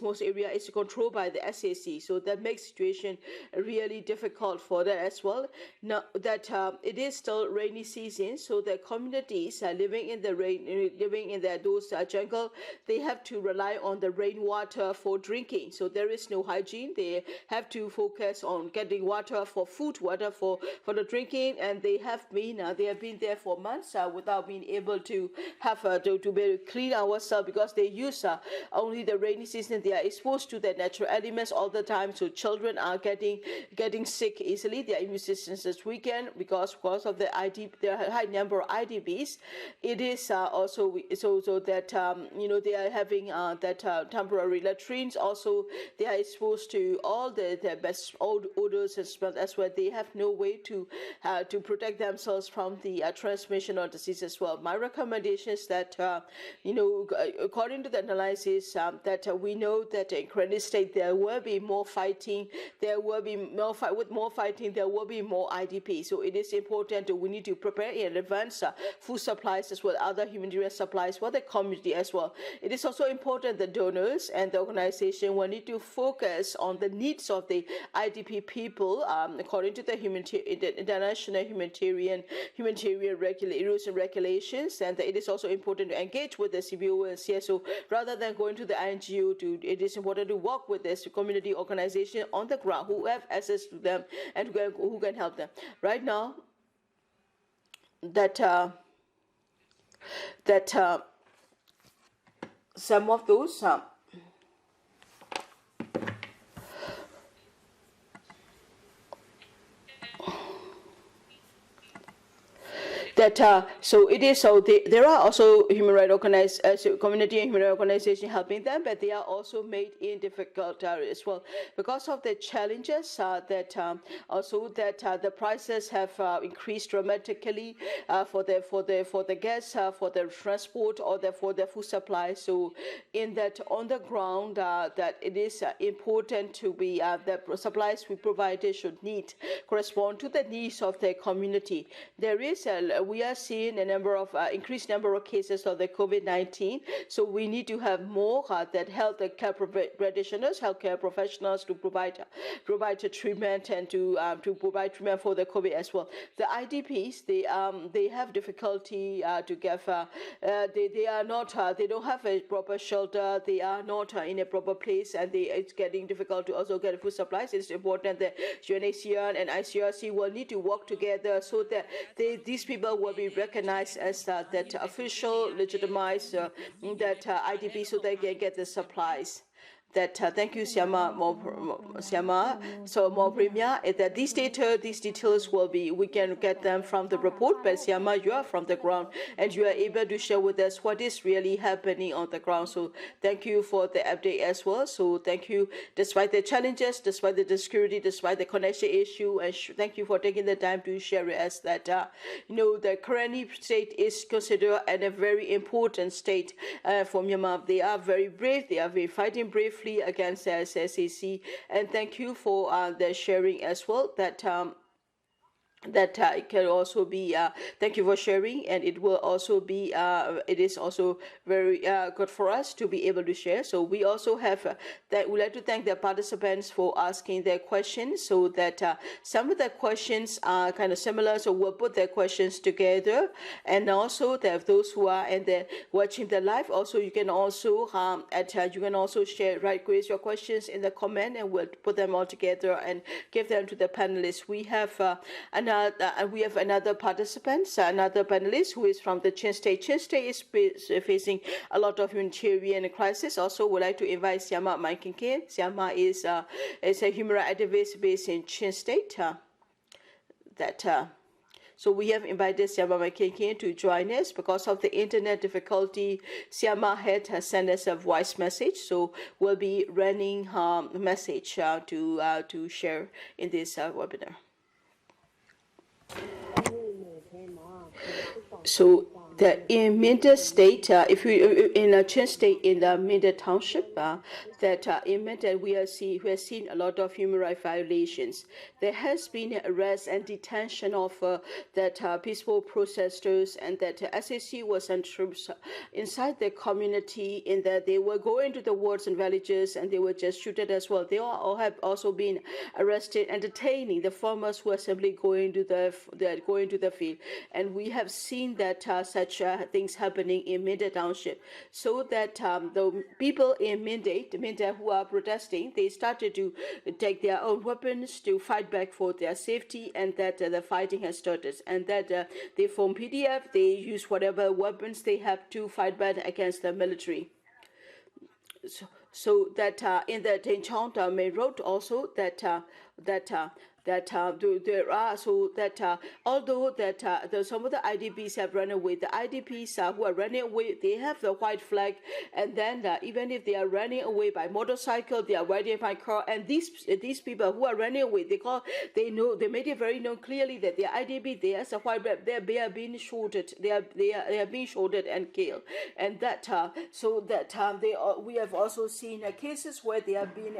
controlled by the SAC. So that makes situation really difficult for that as well. Now that it is still rainy season, so the communities are living in the rain, living in those jungle. They have to rely on the rainwater for drinking. So there is no hygiene. They have to focus on getting water for food, water for the drinking, and they have been there for months without being able to have to be able to clean ourselves because they use only the rainy season. They are exposed to the natural elements all the time. So children are getting sick easily. Their immune systems is weakened because of the high number of IDPs. It is also so that they are having temporary latrines. Also, they are exposed to all the best old odors and smells as well. They have no way to protect themselves from the transmission of disease as well. My recommendation is that according to the analysis that we know that in Karenni state there will be more fighting. There will be with more fighting. There will be more IDP. So it is important we need to prepare in advance food supplies as well, other humanitarian supplies for the community as well. It is also important the donors and the organization will need to focus on the needs of the IDP people according to the international humanitarian rules and regulations. And it is also important to engage with the CBO and CSO rather than going to the NGO. It is important to work with this community organization on the ground who have access to them and who can help them. Right now, that some of those there are also human rights community and human rights organizations helping them, but they are also made in difficult as well because of the challenges the prices have increased dramatically for the gas, for the transport, or for the food supply. So in that on the ground that it is important to be the supplies we provided should correspond to the needs of the community. There is we are seeing a increased number of cases of the COVID-19. So we need to have more that health care practitioners, healthcare professionals to provide treatment and to provide treatment for the COVID as well. The IDPs they have difficulty to get they don't have a proper shelter. They are not in a proper place, and it's getting difficult to also get food supplies. It's important that UNHCR and ICRC will need to work together so that these people will be recognized as that official, legitimized IDP, so they can get the supplies. Thank you, Syama. So more premier that these details will be, we can get them from the report, but Syama, you are from the ground and you are able to share with us what is really happening on the ground. So thank you for the update as well. So thank you, despite the challenges, despite the insecurity, despite the connection issue, and thank you for taking the time to share with us that the Karenni state is considered a very important state for Myanmar. They are very brave. They are very fighting bravely against the SAC, and thank you for the sharing as well. That that it can also be thank you for sharing, and it will also be it is also very good for us to be able to share. So we also have that we'd like to thank the participants for asking their questions, so that some of the questions are kind of similar, so we'll put their questions together. And also there those who are and they're watching the live, also you can also you can also share, raise your questions in the comment, and we'll put them all together and give them to the panelists. We have another participant, another panelist who is from the Chin State. Chin State is facing a lot of humanitarian crisis. Also, would like to invite Siama Khin. Siama is a human rights activist based in Chin State. So we have invited Siama Khin to join us. Because of the internet difficulty, Siama has sent us a voice message. So we'll be running her message to share in this webinar. So in Minda State, if we in a Chin State in the Minda Township, in Minda we have seen a lot of human rights violations. There has been arrest and detention of peaceful protesters, and that SAC was sent troops inside the community, in that they were going to the wards and villages and they were just shooted as well. They all have also been arrested and detaining the farmers who are simply going to the field. And we have seen that such things happening in Minda Township, so that the people in Minda who are protesting, they started to take their own weapons to fight back for their safety, and that the fighting has started, and that they form PDF, they use whatever weapons they have to fight back against the military. So that in the Tenchanta main road also that there are, so that although that some of the IDPs have run away, the IDPs who are running away, they have the white flag, and then even if they are running away by motorcycle, they are riding by car, and these people who are running away, they made it very known clearly that they are IDP, they are a white flag, they are being shooted, they are being shooted and killed, and that so that we have also seen cases where they have been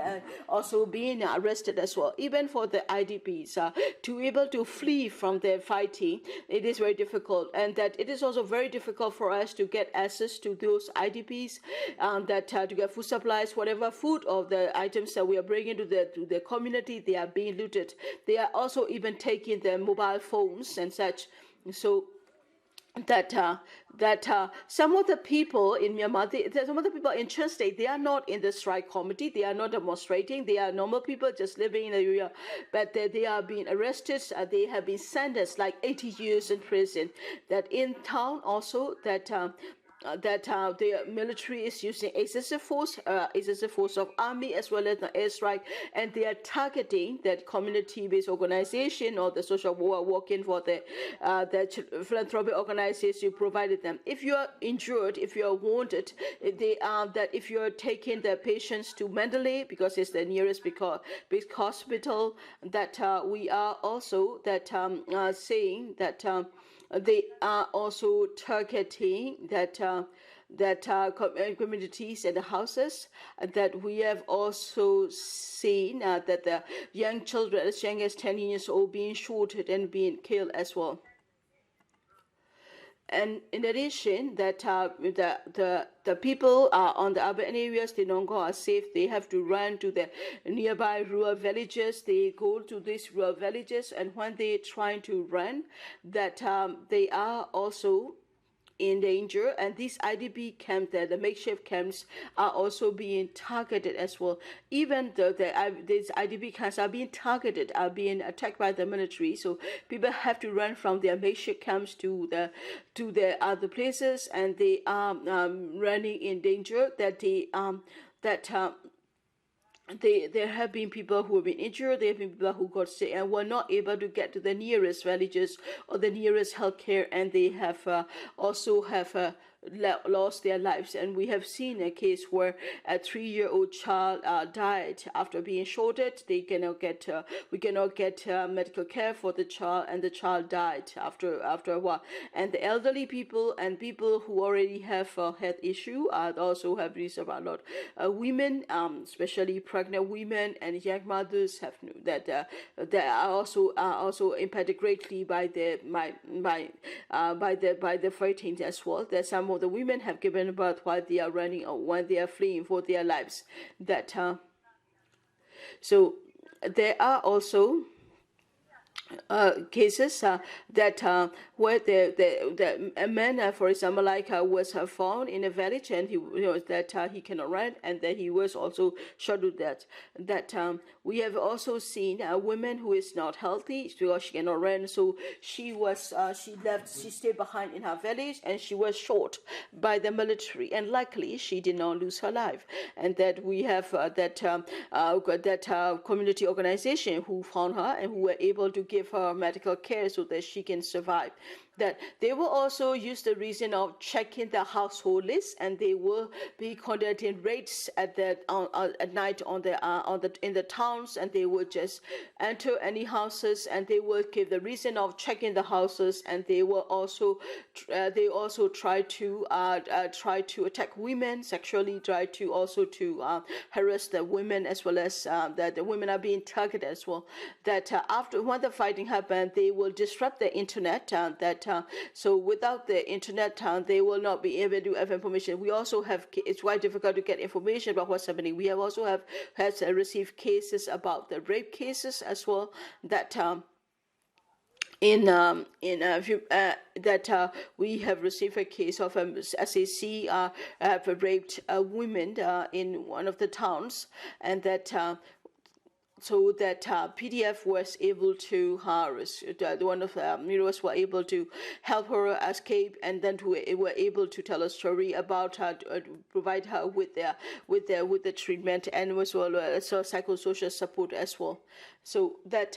also being arrested as well, even for the IDPs to be able to flee from their fighting. It is very difficult, and that it is also very difficult for us to get access to those IDPs, to get food supplies, whatever food or the items that we are bringing to the community, they are being looted. They are also even taking their mobile phones and such. So that some of the people in Myanmar, some of the people in Chin State, they are not in the strike committee, they are not demonstrating, they are normal people just living in the area, but they are being arrested, they have been sentenced like 80 years in prison. That in town also, that the military is using excessive force of army as well as the airstrike, and they are targeting that community-based organization or the social working for the philanthropic organization provided them. If you are injured, if you are wounded, that if you are taking the patients to Mandalay because it's the nearest big hospital, that we are also that saying that. They are also targeting communities and the houses, that we have also seen that the young children as young as 10 years old being shot and being killed as well. And in addition, that the people on the urban areas, they don't go are safe. They have to run to the nearby rural villages. They go to these rural villages, and when they try to run, that they are also in danger, and these IDP camps, the makeshift camps, are also being targeted as well. Even though these IDP camps are being targeted, are being attacked by the military, so people have to run from their makeshift camps to the other places, and they are running in danger. There have been people who have been injured, there have been people who got sick and were not able to get to the nearest villages or the nearest healthcare, and they have also have lost their lives. And we have seen a case where a 3-year-old child died after being shorted. We cannot get medical care for the child, and the child died after a while. And the elderly people and people who already have health issue also have reached a lot. Women, especially pregnant women and young mothers, have that are also impacted greatly by the fighting as well. That some of the women have given birth while they are running or when they are fleeing for their lives. So there are also cases that where a man, for example, was found in a village, and he cannot run, and that he was also shot to death. We have also seen a woman who is not healthy because she cannot run, so she stayed behind in her village, and she was shot by the military, and luckily she did not lose her life. And that we have community organization who found her and who were able to give her medical care so that she can survive. That they will also use the reason of checking the household list, and they will be conducting raids at night in the towns, and they will just enter any houses, and they will give the reason of checking the houses, and they will also try to attack women sexually, try to harass the women, as well as that the women are being targeted as well. That after when the fighting happened, they will disrupt the internet. So without the internet, they will not be able to have information. We also have, it's quite difficult to get information about what's happening. We have also received cases about the rape cases as well. That we have received a case of SAC have raped a woman in one of the towns, and that. So that PDF was able to one of the mirrors were able to help her escape, and then were able to tell a story about her, provide her with the treatment, and was also psychosocial support as well. So that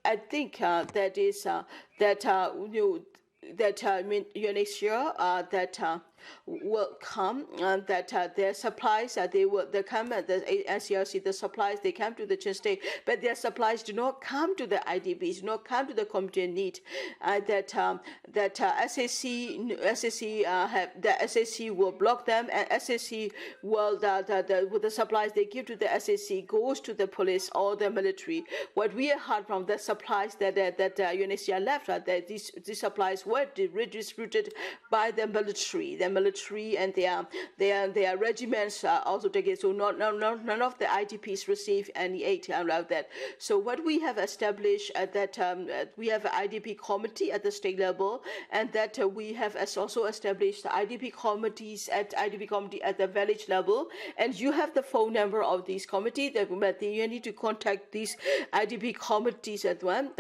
I think that is next year that will come, that their supplies they come at the NCRC, the supplies they come to the Chin State, but their supplies do not come to the IDPs, do not come to the community in need. SAC will block them, and SAC will with the supplies they give to the SAC goes to the police or the military. What we heard from the supplies that UNHCR left, that these supplies were redistributed by the military. And their regiments also take it. So none of the IDPs receive any aid around that. So what we have established at that we have an IDP committee at the state level, and that we have also established the IDP committees at the village level. And you have the phone number of these committees. That you need to contact these IDP committees at one.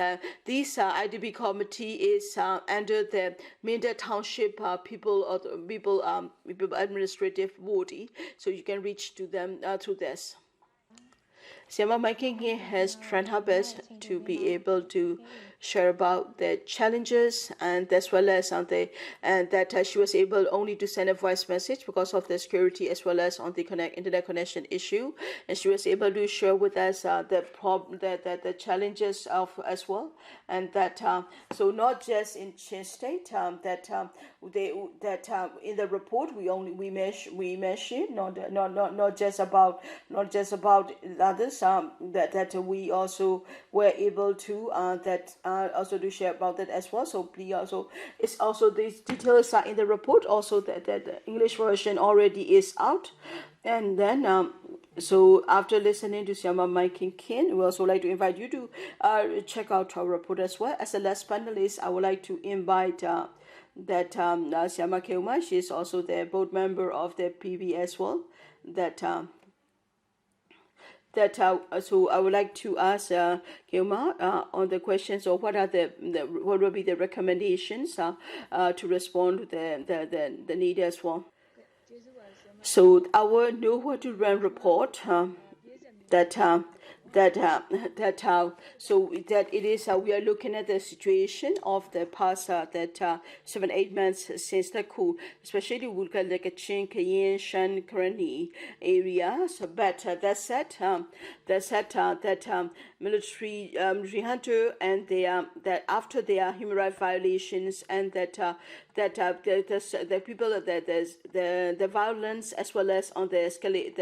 This IDP committee is under the Myar Township people administrative body, so you can reach to them through this. Siama Making has tried her best to be able to share about the challenges, and as well as that she was able only to send a voice message because of the security, as well as on the internet connection issue, and she was able to share with us the challenges of as well, and that so not just in Chin State, that in the report we mention not just about others, that we also were able to also to share about that as well. So please also, it's also these details are in the report. Also that the English version already is out, and then so after listening to Siama Making Khin, we also like to invite you to check out our report as well. As a last panelist, I would like to invite Siama Keuma. She is also the board member of the PB as well. So I would like to ask Keuma on the questions of what will be the recommendations to respond to the need as well. So our Know What to Run report so that it is we are looking at the situation of the past 7-8 months since the coup, especially we look at the Khin, Shan, Karenni area. So, but that said, that military junta and that after their human rights violations and the people that there's the violence as well as on the escalate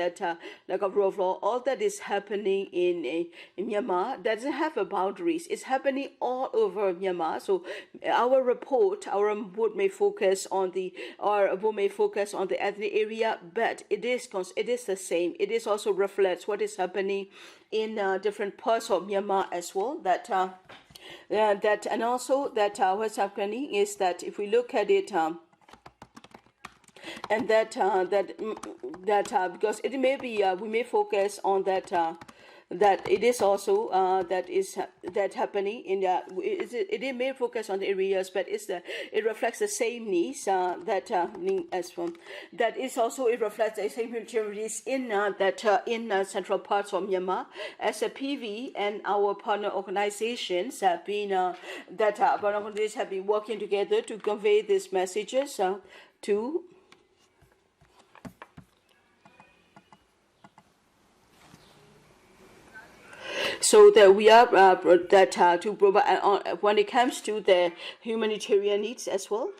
lack of rule of law, all that is happening in Myanmar doesn't have a boundaries. It's happening all over Myanmar. So our report may focus on the ethnic area, but it is the same. It is also reflects what is happening in different parts of Myanmar as well. And also what's happening is that if we look at it, and because it may be we may focus on that it is also that happening in it may focus on the areas, but it reflects the same needs that is also it reflects the same humanities in central parts of Myanmar, as a PV and our partner organizations have been working together to convey these messages to. So that we are to provide when it comes to the humanitarian needs as well.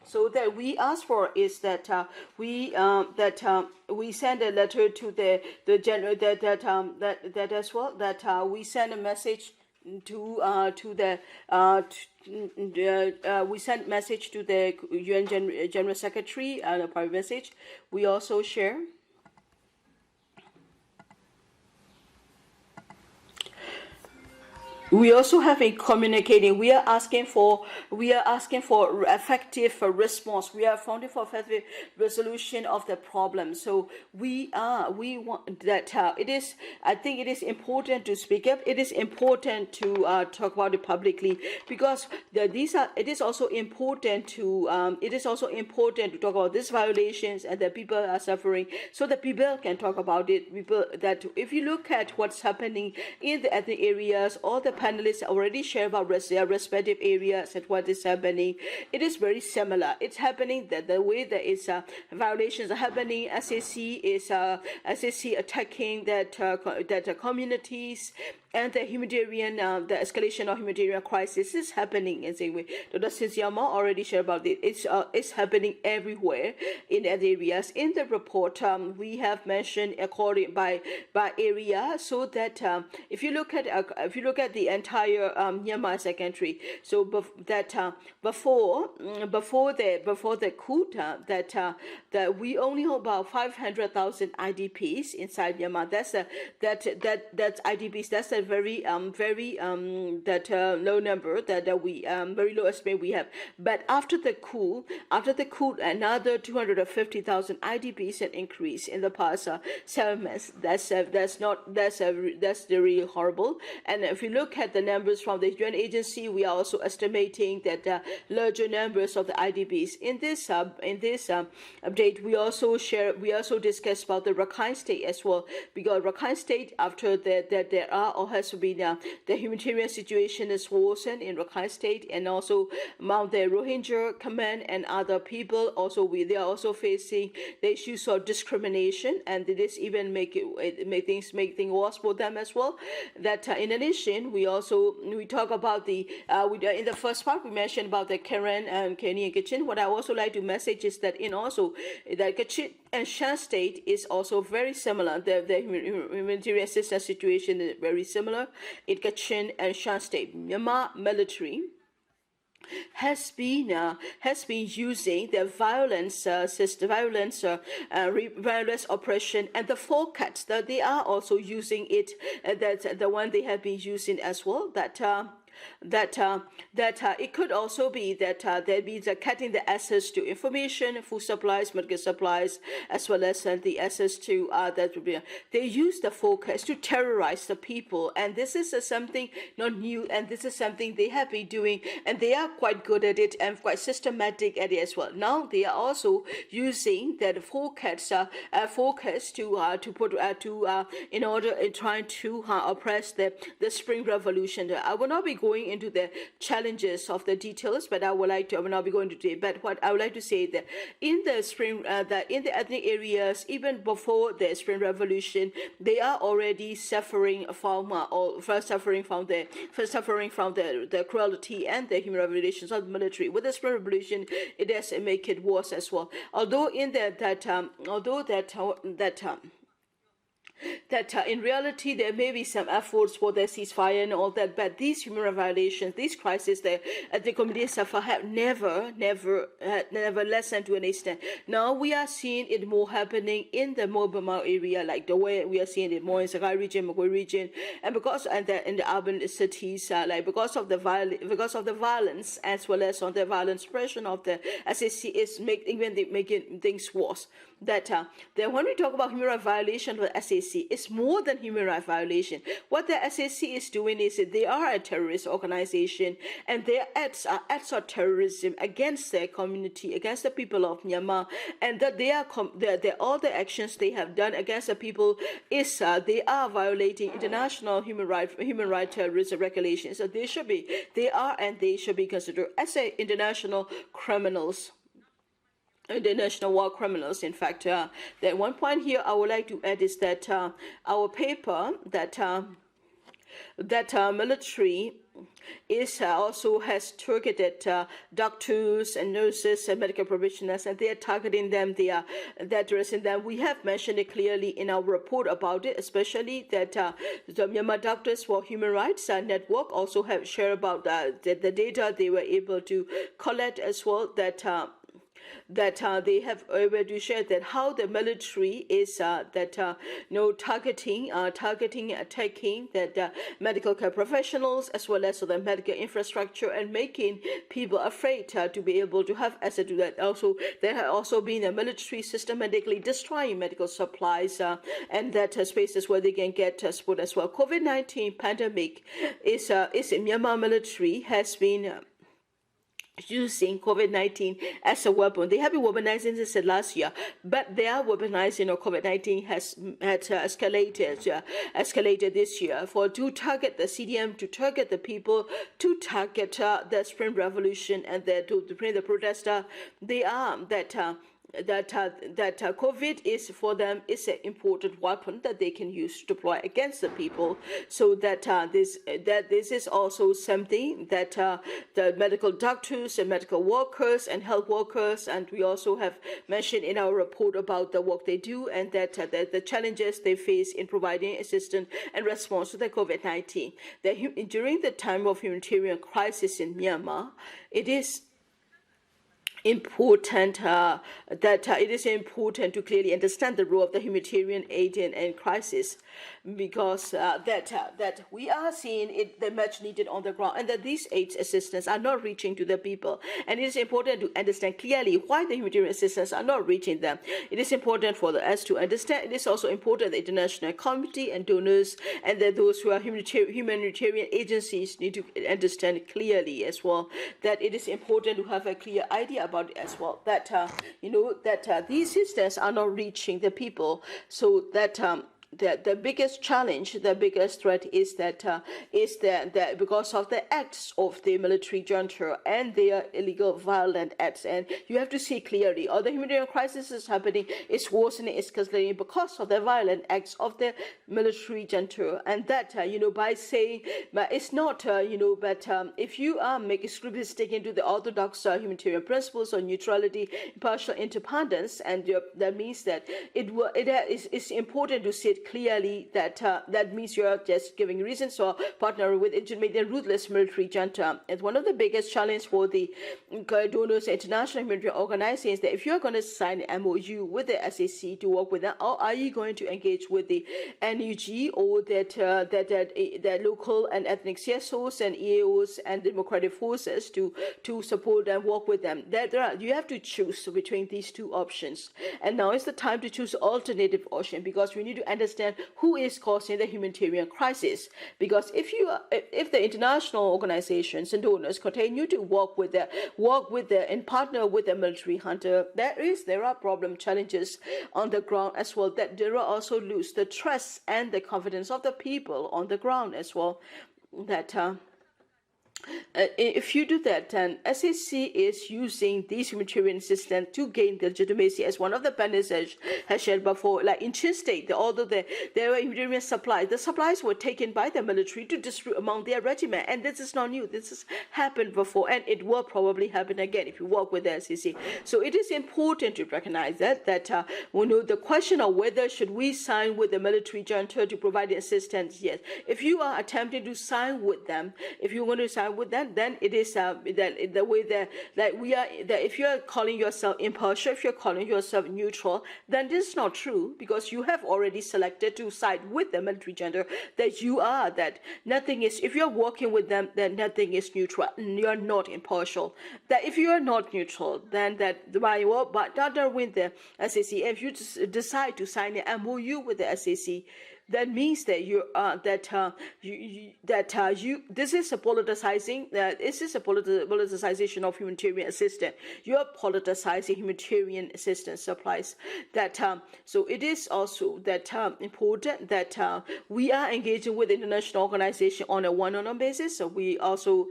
So that we ask for is that we send a letter to the general that as well, that we send a message we sent message to the UN General Secretary and a private message. We also share. We also have been communicating. We are asking for effective response. We are founding for effective resolution of the problem. So we want that. It is. I think it is important to speak up. It is important to talk about it publicly, because it is also important to talk about these violations and that people are suffering, so that people can talk about it. People that if you look at what's happening in the ethnic areas, all the panelists already share about their respective areas and what is happening. It is very similar. It's happening that the way that is violations are happening. SAC is attacking that communities, and the humanitarian, the escalation of humanitarian crisis is happening in the same way. Dr. Cythia already shared about it. It's happening everywhere in other areas. In the report, we have mentioned according by area, so that if you look at the entire Myanmar country, so before the coup, that we only have about 500,000 IDPs inside Myanmar. That's IDPs. That's a very low number that we very low estimate we have. But after the coup, another 250,000 IDPs had increased in the past 7 months. That's really horrible. And if you look at the numbers from the UN agency, we are also estimating that larger numbers of the IDPs. In this update, we also discussed about the Rakhine State as well, because Rakhine State, after that there are or has been the humanitarian situation is worsened in Rakhine State, and also among the Rohingya command and other people, also they are also facing the issues of discrimination, and this even make things worse for them as well. That in addition, we talk about the in the first part we mentioned about the Karen and Khin. What I also like to message is that that Kachin and Shan State is also very similar. The humanitarian assistance situation is very similar in Kachin and Shan State. Myanmar military has been using the violence oppression and the full that they are also using it. That's the one they have been using as well. it could also be that there be the cutting the access to information, food supplies, medical supplies, as well as the access to that would be. They use the focus to terrorize the people, and this is something not new, and this is something they have been doing, and they are quite good at it and quite systematic at it as well. Now they are also using that focus to put in order trying to oppress the Spring Revolution. I will not be going into the challenges of the details, but I will not be going to today. But what I would like to say that in the spring, in the ethnic areas, even before the Spring Revolution, they are already suffering from the cruelty and the human violations of the military. With the Spring Revolution, it does make it worse as well. Although in in reality there may be some efforts for the ceasefire and all that, but these human rights violations, these crises that the community suffer have never lessened to an extent. Now we are seeing it more happening in the Myanmar area, like the way we are seeing it more in Sakai region, Magui region, and in the urban cities, because of the violence as well as on the violent suppression of the SAC is making things worse. That when we talk about human rights violation of the SAC, it's more than human rights violation. What the SAC is doing is that they are a terrorist organization, and their acts are acts of terrorism against their community, against the people of Myanmar, and that all the actions they have done against the people is they are violating international human rights terrorism regulations. So they should be considered as international criminals. International war criminals. In fact, the one point here I would like to add is that our paper that military is also has targeted doctors and nurses and medical professionals, and they are targeting them. They are addressing them. We have mentioned it clearly in our report about it, especially that the Myanmar Doctors for Human Rights Network also have shared about the data they were able to collect as well. That they have able to share that how the military is targeting attacking that medical care professionals as well as the medical infrastructure, and making people afraid to be able to have access to that. Also, there have also been the military systematically destroying medical supplies and that spaces where they can get support as well. COVID-19 pandemic is Myanmar military has been using COVID-19 as a weapon. They have been weaponizing this last year, but they are weaponizing, COVID-19 has escalated this year to target the CDM, to target the people, to target the Spring Revolution, and to bring the protester. They are that COVID is for them is an important weapon that they can use to deploy against the people. So that this is also something that the medical doctors and medical workers and health workers, and we also have mentioned in our report about the work they do, and that the challenges they face in providing assistance and response to the COVID-19. During the time of humanitarian crisis in Myanmar, it is important it is important to clearly understand the role of the humanitarian aid and crisis, because that we are seeing it the much needed on the ground, and that these aid assistance are not reaching to the people, and it is important to understand clearly why the humanitarian assistance are not reaching them. It is important for us to understand. It is also important the international community and donors and that those who are humanitarian agencies need to understand clearly as well that it is important to have a clear idea about it as well, that these systems are not reaching the people, so that the biggest challenge, the biggest threat is that because of the acts of the military junta and their illegal violent acts. And you have to see clearly, all the humanitarian crisis is happening, it's worsening, it's escalating because of the violent acts of the military junta. And that by saying, but it's not if you are making scrupulous sticking to the orthodox humanitarian principles of neutrality, impartial independence, and that means that it's important to see it state clearly that that means you're just giving reasons for partnering with illegitimate and ruthless military junta. It's one of the biggest challenges for the donors, international humanitarian organizations, that if you're going to sign an MOU with the SAC to work with them, or are you going to engage with the NUG or that local and ethnic CSOs and EAOs and democratic forces to support and work with them? You have to choose between these two options. And now is the time to choose alternative option, because we need to understand who is causing the humanitarian crisis. Because if the international organizations and donors continue to work with and partner with the military junta, there are problem challenges on the ground as well, that there are also lose the trust and the confidence of the people on the ground as well. That if you do that, then SAC is using these humanitarian assistance to gain the legitimacy, as one of the panelists has shared before. Like in Chin State, although there were humanitarian supplies, the supplies were taken by the military to distribute among their regiment, and this is not new. This has happened before, and it will probably happen again if you work with the SAC. So it is important to recognize that we know the question of whether should we sign with the military junta to provide assistance. Yes, if you are attempting to sign with them, if you want to sign with that, then it is that the way that if you are calling yourself impartial, if you're calling yourself neutral, then this is not true, because you have already selected to side with the military junta, that nothing is, if you're working with them, then nothing is neutral, you're not impartial. That if you are not neutral, then that but that with the SAC, if you decide to sign an MOU with the SAC, that means that this is a politicizing. This is a politicization of humanitarian assistance. You are politicizing humanitarian assistance supplies. So it is also important that we are engaging with international organization on a one-on-one basis. So we also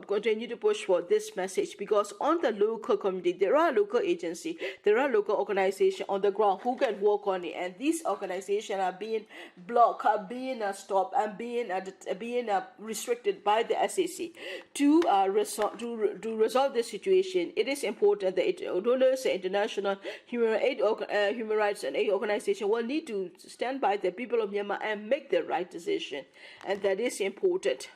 continue to push for this message, because on the local community there are local agencies, there are local organizations on the ground who can work on it, and these organizations are being blocked, are being stopped, and being restricted by the SAC. To resolve this situation, it is important that donors, international human rights and aid organization will need to stand by the people of Myanmar and make the right decision, and that is important.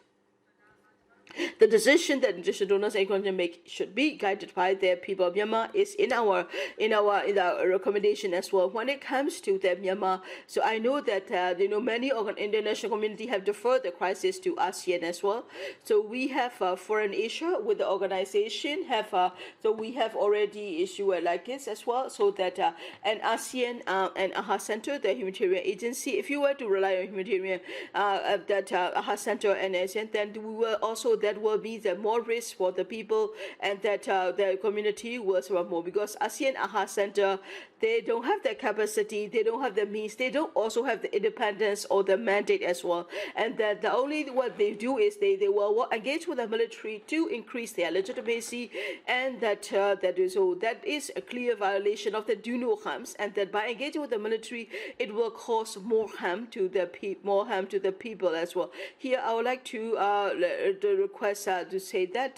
The decision that international donors are going to make should be guided by the people of Myanmar is in our recommendation as well when it comes to the Myanmar. So I know that many international community have deferred the crisis to ASEAN as well. So we have foreign Asia with the organization so we have already issued like this as well. So that and ASEAN and AHA Center, the humanitarian agency, if you were to rely on humanitarian AHA Center and ASEAN, then we will also, that will be the more risk for the people, and that the community will suffer more, because ASEAN AHA Center, they don't have the capacity, they don't have the means, they don't also have the independence or the mandate as well, and that the only what they do is they will engage with the military to increase their legitimacy, and that is a clear violation of the do no harms, and that by engaging with the military it will cause more harm to the people as well. Here I would like to request to say that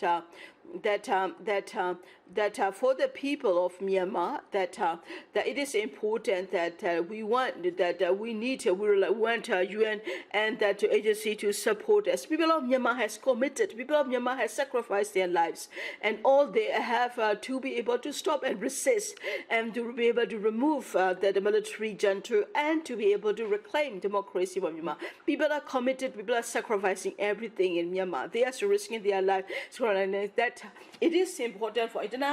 for the people of Myanmar, that it is important that we want UN and that agency to support us. People of Myanmar has committed. People of Myanmar has sacrificed their lives, and all they have to be able to stop and resist, and to be able to remove the military junta, and to be able to reclaim democracy from Myanmar. People are committed. People are sacrificing everything in Myanmar. They are risking their life. So that it is important for international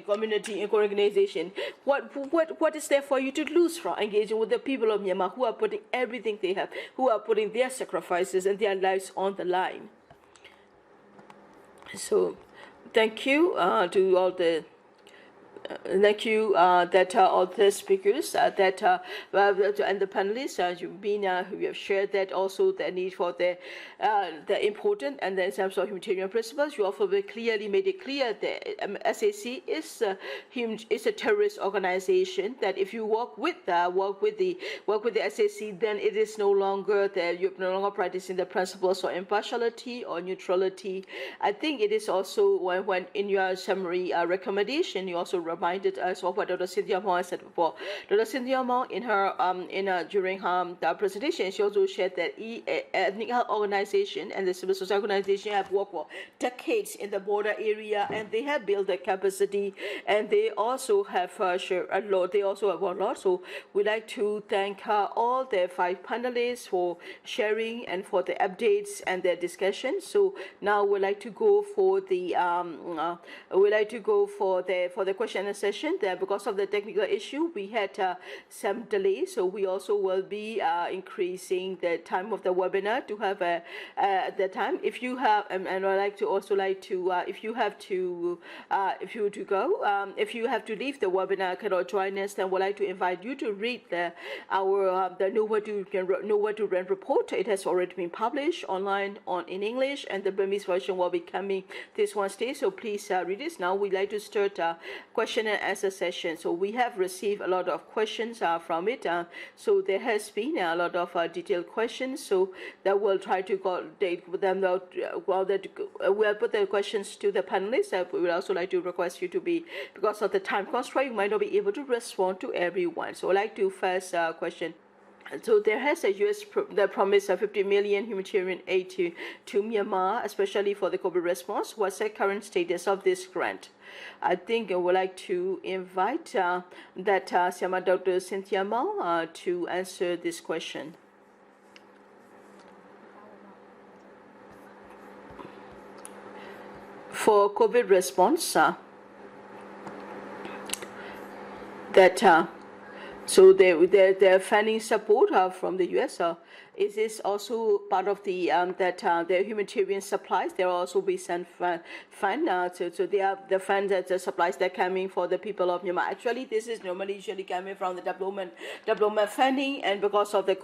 community and organization. What is there for you to lose from engaging with the people of Myanmar, who are putting everything they have, who are putting their sacrifices and their lives on the line? So, thank you to all the. Thank you that all the speakers and the panelists we have shared that also the need for the important, and then in terms of humanitarian principles, you also very clearly made it clear that SAC is a terrorist organization. That if you work with the SAC, then it is no longer you're no longer practicing the principles of impartiality or neutrality. I think it is also when in your summary recommendation you also reminded us of what Dr. Cythia Maung said before. Dr. Cythia Maung, during her presentation, she also shared that ethnic health organization and the civil society organization have worked for decades in the border area, and they have built their capacity, and they also have shared a lot. They also have a lot. So we'd like to thank all the 5 panelists for sharing and for the updates and their discussion. So now we'd like to go for the question and session. There, because of the technical issue, we had some delay. So we also will be increasing the time of the webinar to have the time. If you have, and I'd like to also if you have to leave the webinar, cannot join us, then we'd like to invite you to read the Nowhere to Rent report. It has already been published online in English, and the Burmese version will be coming this Wednesday. So please read this. Now we'd like to start a question and answer session. So we have received a lot of questions from it. So there has been a lot of detailed questions. So that we'll try to coordinate with them. We'll put the questions to the panelists. We would also like to request you to be, because of the time constraint, you might not be able to respond to everyone. So I'd like to first question. So there has a U.S. that promised a 50 million humanitarian aid to Myanmar, especially for the COVID response. What's the current status of this grant? I think I would like to invite Dr. Cythia Maung to answer this question. For COVID response, so they're funding support from the U.S. Is this also part of the their humanitarian supplies? There will also be some fund. So they have the funds that the supplies that are coming for the people of Myanmar. Actually, this is usually coming from the development funding, and because of the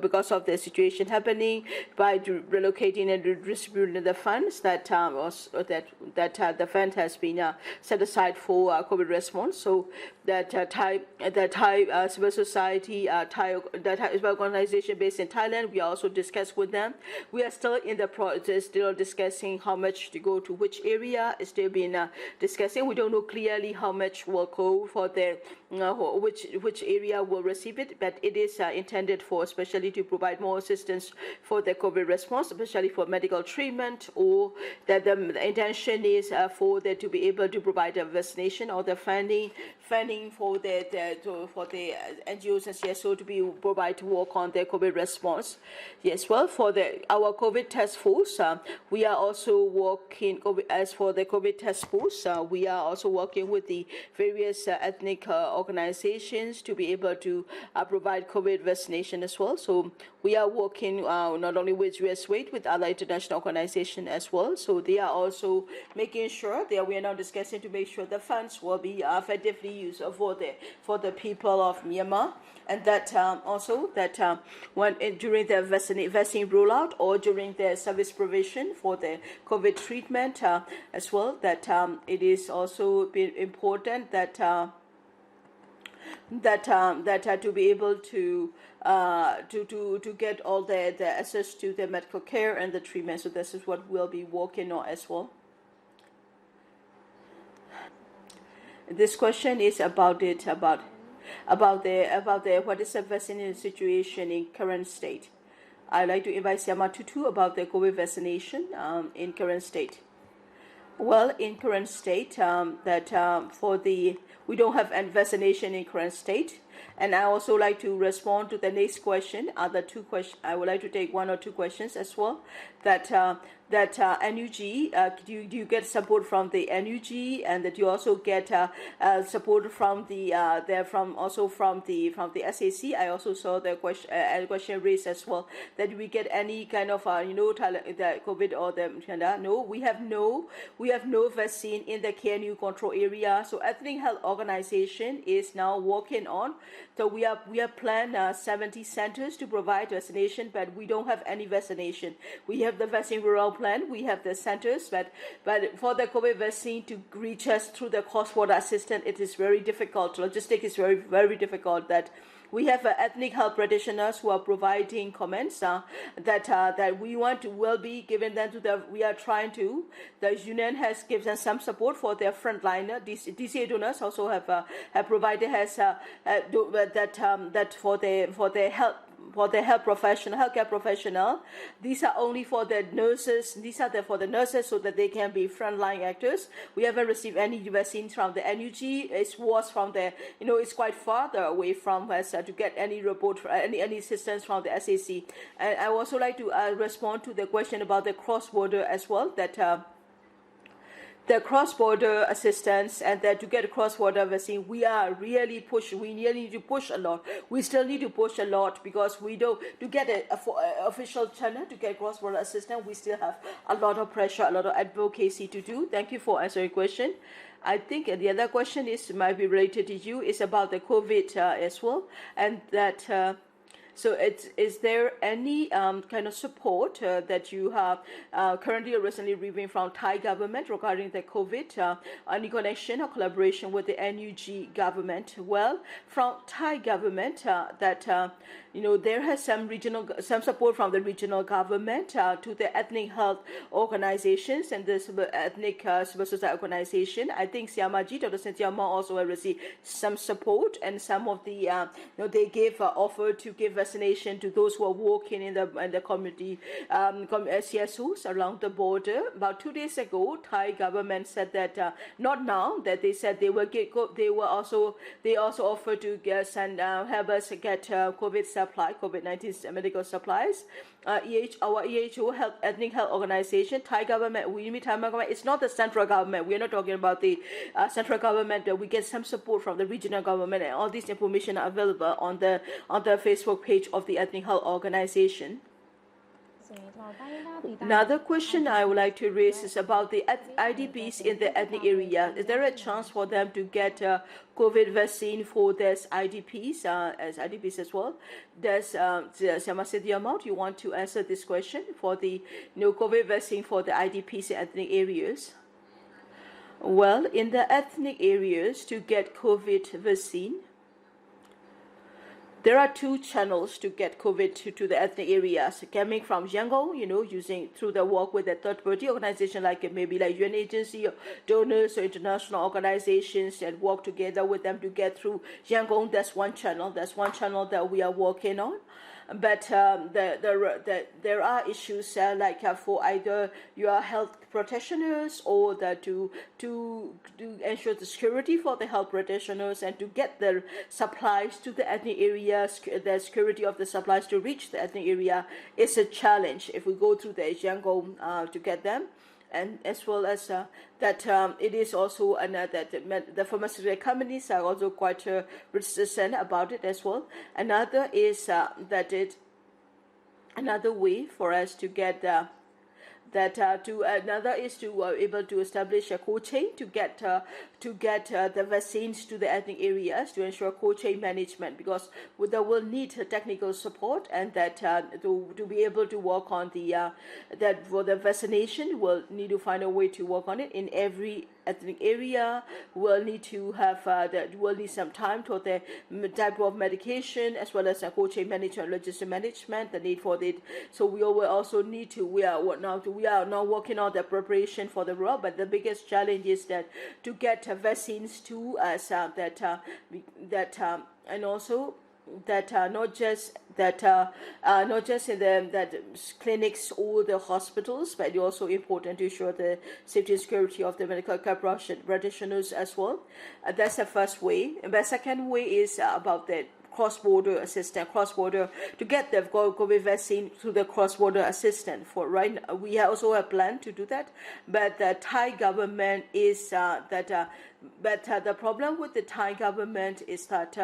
because of the situation happening, by relocating and redistributing the funds that the fund has been set aside for COVID response. So that Thai civil society, Thai organization based in Thailand, we also discussed with them. We are still in the process, still discussing how much to go to which area. It's still been discussing. We don't know clearly how much will go for the which area will receive it, but it is intended for especially to provide more assistance for the COVID response, especially for medical treatment, or that the intention is for them to be able to provide a vaccination or the funding for the NGOs and CSO to be provide to work on their COVID response. Yes, well, for our COVID task force, we are also working as for the COVID task force. We are also working with the various ethnic organizations to be able to provide COVID vaccination as well. So we are working not only with USAID, with other international organizations as well. So they are also making sure that we are now discussing to make sure the funds will be effectively used for the people of Myanmar, and that during the vaccine rollout or during the service provision for the COVID treatment as well, that it is also been important that to be able to get all the access to the medical care and the treatment. So this is what we'll be working on as well. This question is about what is the vaccination situation in current state. I'd like to invite Siama Htoo about the COVID vaccination in current state. Well, in current state, we don't have any vaccination in current state. And I also like to respond to the next question. Other 2 questions. I would like to take 1 or 2 questions as well. That NUG, do you get support from the NUG, and that you also get support from the SAC? I also saw the question raised as well, that we get any kind of the COVID or the no, we have no vaccine in the KNU control area. So ethnic health organization is now working on So we have planned 70 centers to provide vaccination, but we don't have any vaccination. We have the vaccine rural plan, we have the centers, but for the COVID vaccine to reach us through the cross-border assistance, it is very difficult. Logistics is very, very difficult. That we have ethnic health practitioners who are providing comments that we want to will be given them to the. We are trying to. The union has given some support for their frontliner. DCA donors also have provided that for their health. For the healthcare professional, these are only for the nurses. These are for the nurses so that they can be frontline actors. We haven't received any vaccines from the NUG. It was from the, it's quite farther away from us to get any report, any assistance from the SAC. And I also like to respond to the question about the cross-border as well. That. The cross-border assistance and that to get a cross-border vaccine, we really need to push a lot. We still need to push a lot because we don't, to get an official channel to get cross-border assistance, we still have a lot of pressure, a lot of advocacy to do. Thank you for answering your question. I think the other question might be related to you, is about the COVID as well, and that so is there any kind of support that you have currently or recently receiving from Thai government regarding the COVID, any connection or collaboration with the NUG government? Well, from Thai government there has some support from the regional government to the ethnic health organizations and the ethnic civil society organization. I think Siamaji, Dr. Cythia Maung also have received some support, and some of the they gave offer to give vaccination to those who are working in the community CSOs along the border. About 2 days ago, Thai government said that not now, that they said they also offered to help us get COVID-19 medical supplies. Our EHO ethnic health organization, Thai government, it's not the central government. We're not talking about the central government. We get some support from the regional government, and all this information are available on the Facebook page of the ethnic health organization. Another question I would like to raise is about the IDPs in the ethnic area. Is there a chance for them to get COVID vaccine for this IDPs as well? Does Cythia Maung, you want to answer this question for the COVID vaccine for the IDPs in ethnic areas? Well, in the ethnic areas, to get COVID vaccine, there are two channels to get COVID to the ethnic areas, coming from Yangon, using through the work with a third-party organization like maybe like UN agency or donors or international organizations, and work together with them to get through Yangon. That's one channel. That's one channel that we are working on. But there are issues like for either your health practitioners or to ensure the security for the health practitioners and to get the supplies to the ethnic areas. The security of the supplies to reach the ethnic area is a challenge if we go through the Yangon to get them. And as well as it is also that the pharmaceutical companies are also quite resistant about it as well. Another is another way for us to get another is to able to establish a cold chain to get the vaccines to the ethnic areas, to ensure cold chain management, because they will need technical support, and that to be able to work on that for the vaccination, we'll need to find a way to work on it in every ethnic area. We'll need to have we'll need some time for the type of medication as well as cold chain management, logistic management, the need for it. So we will also need to. We are now working on the preparation for the rural, but the biggest challenge is that to get vaccines to us and also that not just in the clinics or the hospitals, but it's also important to ensure the safety and security of the medical care practitioners as well. That's the first way. And the second way is about the cross-border assistance, to get the COVID vaccine through the cross-border assistance. For right now, we also have planned to do that, but the Thai government is but the problem with the Thai government is that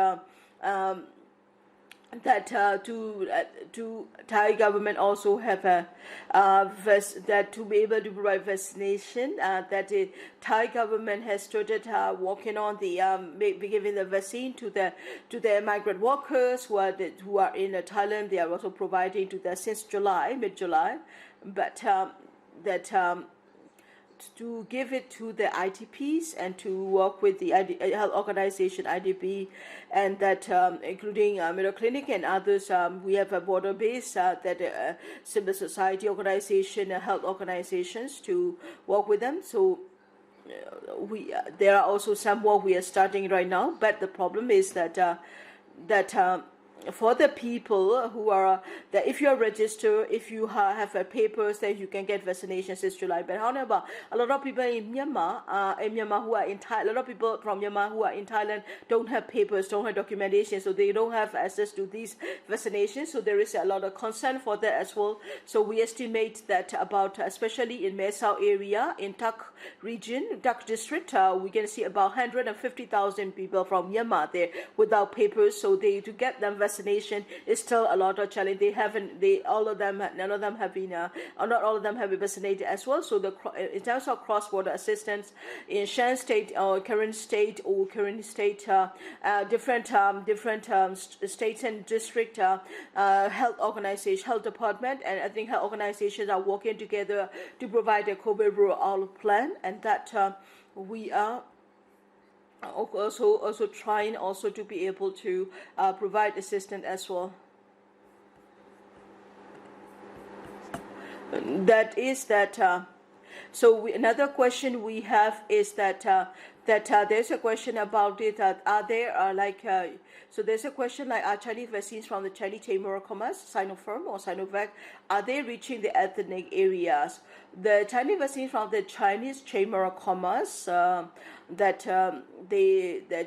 that to Thai government also have a that to be able to provide vaccination, that the Thai government has started working on the giving the vaccine to the migrant workers who are in Thailand. They are also providing to them since mid-July, but to give it to the IDPs and to work with the health organization IDP, and that including Middle Clinic and others. We have a border base that civil society organization, health organizations to work with them. So there are also some work we are starting right now, but the problem is that for the people who are that if you are registered, if you have papers, then you can get vaccination since July. But however, a lot of people in Myanmar who are in Thailand, a lot of people from Myanmar who are in Thailand don't have papers, don't have documentation, so they don't have access to these vaccinations. So there is a lot of concern for that as well. So we estimate that about, especially in Mae area, in Tak region, Tak district, we can see about 150,000 people from Myanmar there without papers. So to get them vaccination is still a lot of challenge. None of them have been, or not all of them have been vaccinated as well. So in terms of cross-border assistance in Shan State or Karenni State different states and district health organization, health department, and I think health organizations are working together to provide a COVID rollout plan, and that we are also trying also to be able to provide assistance as well. That is that. So another question we have is that there's a question about it. Are there so there's a question like, are Chinese vaccines from the Chinese Chamber of Commerce, Sinopharm or Sinovac, are they reaching the ethnic areas? The Chinese vaccines from the Chinese Chamber of Commerce, the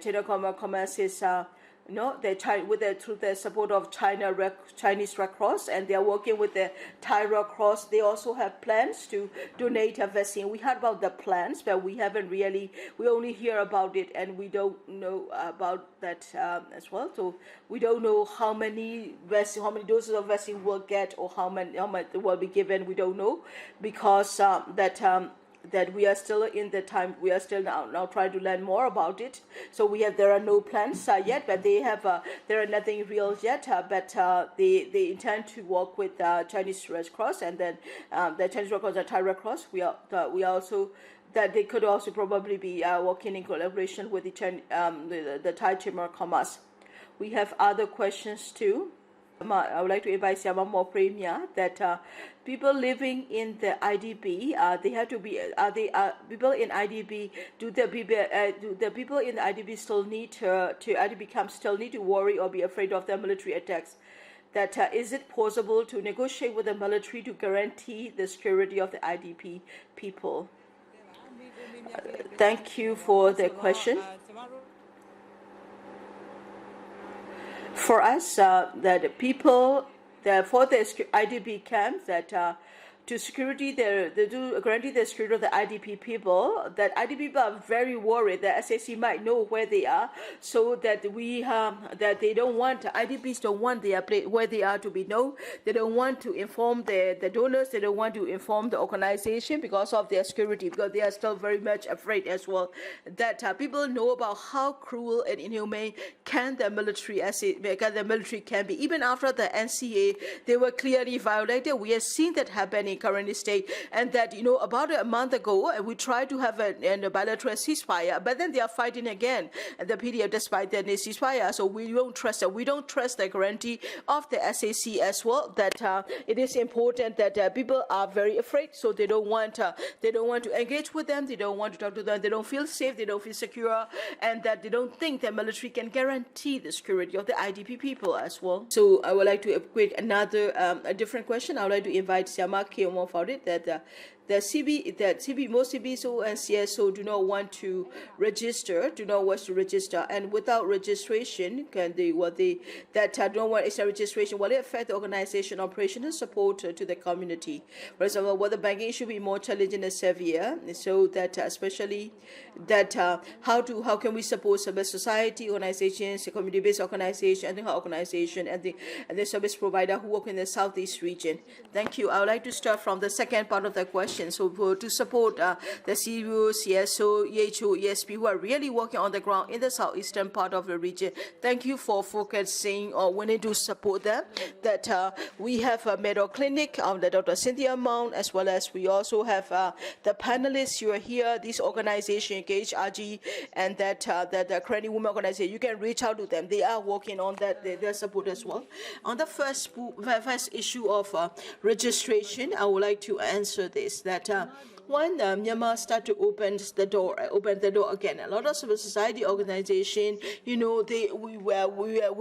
Chamber of Commerce is through the support of Chinese Red Cross, and they are working with the Thai Red Cross. They also have plans to donate a vaccine. We heard about the plans, but we only hear about it, and we don't know about that as well. So we don't know how many doses of vaccine we'll get, or how much will be given. We don't know, because that we are still in the time, we are still now trying to learn more about it. So there are no plans yet, but there are nothing real yet, but they intend to work with Chinese Red Cross, and then the Chinese Red Cross and Thai Red Cross. We also that they could also probably be working in collaboration with the Thai Chamber of Commerce. We have other questions too. I would like to invite Siama more Premier that people living in the IDP, they have to be. People in IDP? Do the people in the IDP still need IDP camps still need to worry or be afraid of the military attacks? That is it possible to negotiate with the military to guarantee the security of the IDP people? Thank you for the question. For us, that people for the IDP camps that to guarantee the security of the IDP people, that IDP people are very worried that SAC might know where they are, so that that they don't want, IDPs don't want where they are to be known. They don't want to inform the donors, they don't want to inform the organization because of their security, because they are still very much afraid as well that people know about how cruel and inhumane the military can be. Even after the NCA, they were clearly violated. We have seen that happen in Karenni State, and that about a month ago we tried to have a bilateral ceasefire, but then they are fighting again at the PDF despite the ceasefire. So we don't trust the guarantee of the SAC as well, that it is important that people are very afraid, so they don't want to engage with them, they don't want to talk to them, they don't feel safe, they don't feel secure, and that they don't think the military can guarantee the security of the IDP people as well. So I would like to equate another a different question. I would like to invite Siama for it, that most CBO and CSO do not want to register, and without registration, don't want extra registration, will it affect the organization operation and support to the community? For example, whether banking should be more challenging and severe, so that especially that how can we support civil society organizations, community-based organization, and organization, and the service provider who work in the southeast region. Thank you. I would like to start from the second part of the question. So to support the CBO, CSO, Htoo, ESP who are really working on the ground in the southeastern part of the region. Thank you for focusing on wanting to support them. That we have a medical clinic, the Dr. Cythia Maung, as well as we also have the panelists who are here, this organization, KHRG, and that the Karenni women organization. You can reach out to them. They are working on that, their support as well. On the first issue of registration, I would like to answer this, that when Myanmar start to open the door again, a lot of civil society organization, we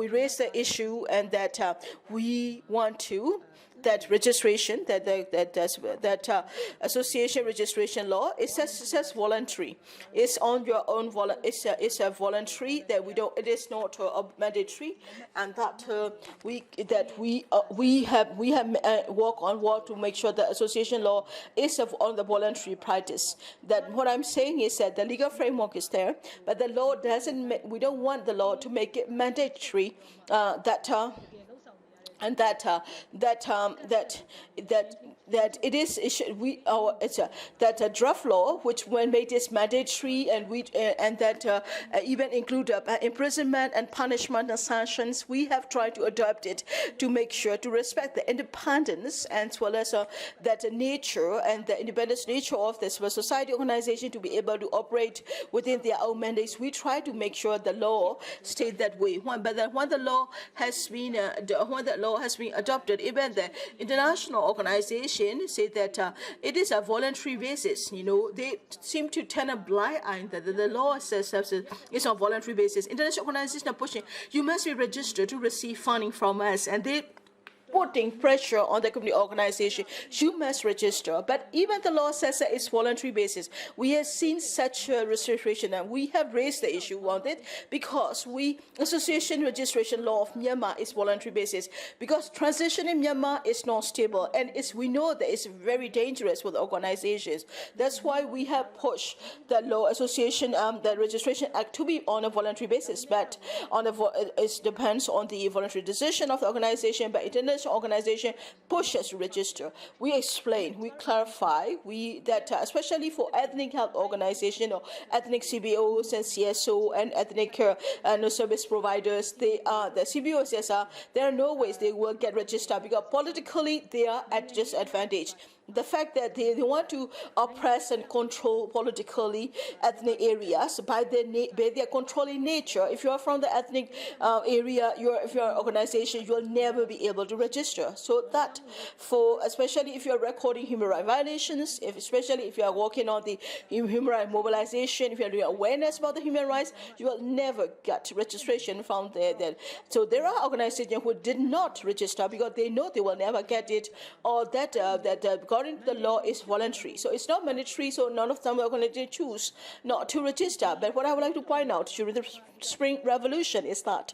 raised the issue, and that we want to that registration, that association registration law, it says voluntary. It's on your own. It's a voluntary, that we don't. It is not mandatory, and that we have work to make sure the association law is on the voluntary practice. That what I'm saying is that the legal framework is there, but the law doesn't. We don't want the law to make it mandatory. That it is that a draft law which when made is mandatory, and that even include imprisonment and punishment and sanctions. We have tried to adopt it to make sure to respect the independence as well as that nature and the independence nature of the civil society organization to be able to operate within their own mandates. We try to make sure the law stays that way. When the law has been adopted, even the international organization say that it is a voluntary basis. They seem to turn a blind eye that the law says it's on voluntary basis. International organizations are pushing, you must be registered to receive funding from us, and they putting pressure on the community organization. You must register. But even the law says that it's voluntary basis. We have seen such a restriction, and we have raised the issue on it because association registration law of Myanmar is voluntary basis, because transition in Myanmar is not stable, and we know that it's very dangerous for the organizations. That's why we have pushed the law association, the registration act to be on a voluntary basis, but it depends on the voluntary decision of the organization. But international organization pushes to register. We explain, we clarify, that especially for ethnic health organization or ethnic CBOs and CSO and ethnic service providers, the CBOs, CSR, there are no ways they will get registered because politically they are at disadvantage. The fact that they want to oppress and control politically ethnic areas by their controlling nature. If you are from the ethnic area, if you're an organization, you will never be able to register. So that especially if you're recording human rights violations, especially if you are working on the human rights mobilization, if you're doing awareness about the human rights, you will never get registration from there. So there are organizations who did not register because they know they will never get it, or that according to the law is voluntary. So it's not mandatory, so none of them are going to choose not to register. But what I would like to point out during the Spring Revolution is that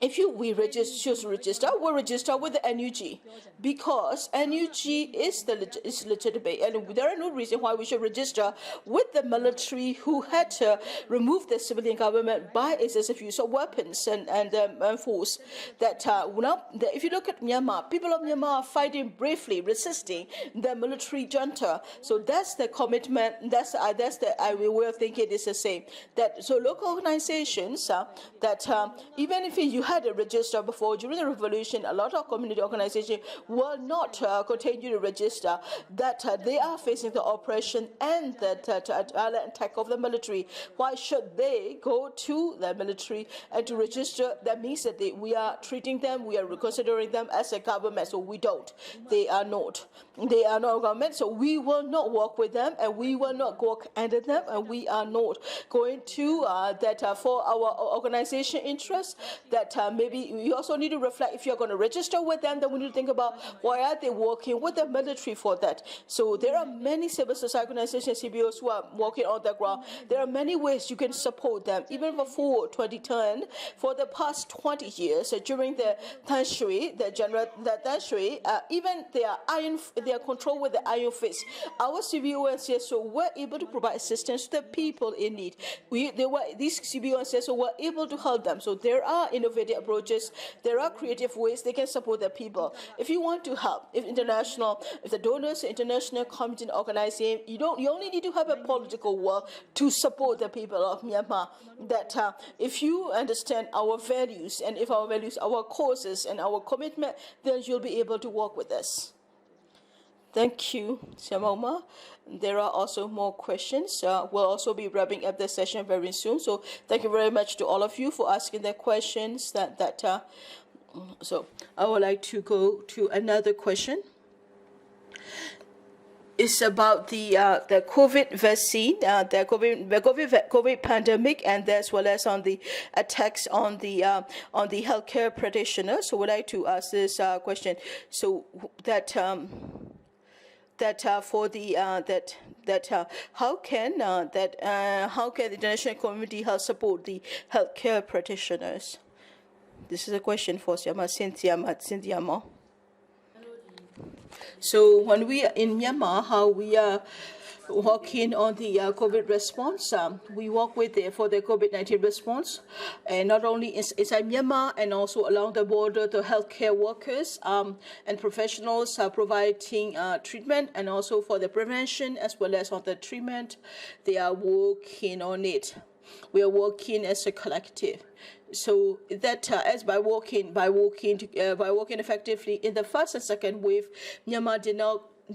we choose to register, we'll register with the NUG, because NUG is legitimate, and there are no reason why we should register with the military who had to remove the civilian government by excessive use of weapons and force. If you look at Myanmar, people of Myanmar are fighting bravely, resisting the military junta. So that's the commitment. That's the way of thinking is the same. So local organizations even if you had a register before during the revolution, a lot of community organizations will not continue to register. That they are facing the oppression and the attack of the military. Why should they go to the military and to register? That means that we are treating them, we are considering them as a government. So we don't. They are not. They are not a government. So we will not work with them, and we will not work under them, and we are not going to for our organization interests. That maybe we also need to reflect, if you're going to register with them, then we need to think about why are they working with the military for that. So there are many civil society organizations, CBOs, who are working on the ground. There are many ways you can support them. Even before 2010, for the past 20 years, during the Tanshui, even they are controlled with the iron fist. Our CBO and CSO were able to provide assistance to the people in need. These CBO and CSO were able to help them. So there are innovative approaches, there are creative ways they can support the people. If you want to help, if the donors, international community and organization, you only need to have a political will to support the people of Myanmar. That if you understand our values, and if our values, our causes and our commitment, then you'll be able to work with us. Thank you, Ohmar. There are also more questions. We'll also be wrapping up the session very soon. So thank you very much to all of you for asking the questions. So I would like to go to another question. It's about the COVID vaccine, the COVID pandemic, and as well as on the attacks on the healthcare practitioners. So I would like to ask this question. So how can the international community help support the healthcare practitioners? This is a question for Cythia Maung. So when we are in Myanmar, how we are working on the COVID response, we work for the COVID-19 response, and not only inside Myanmar and also along the border, the healthcare workers and professionals are providing treatment, and also for the prevention as well as on the treatment, they are working on it. We are working as a collective. So that as by working effectively in the first and second wave, Myanmar did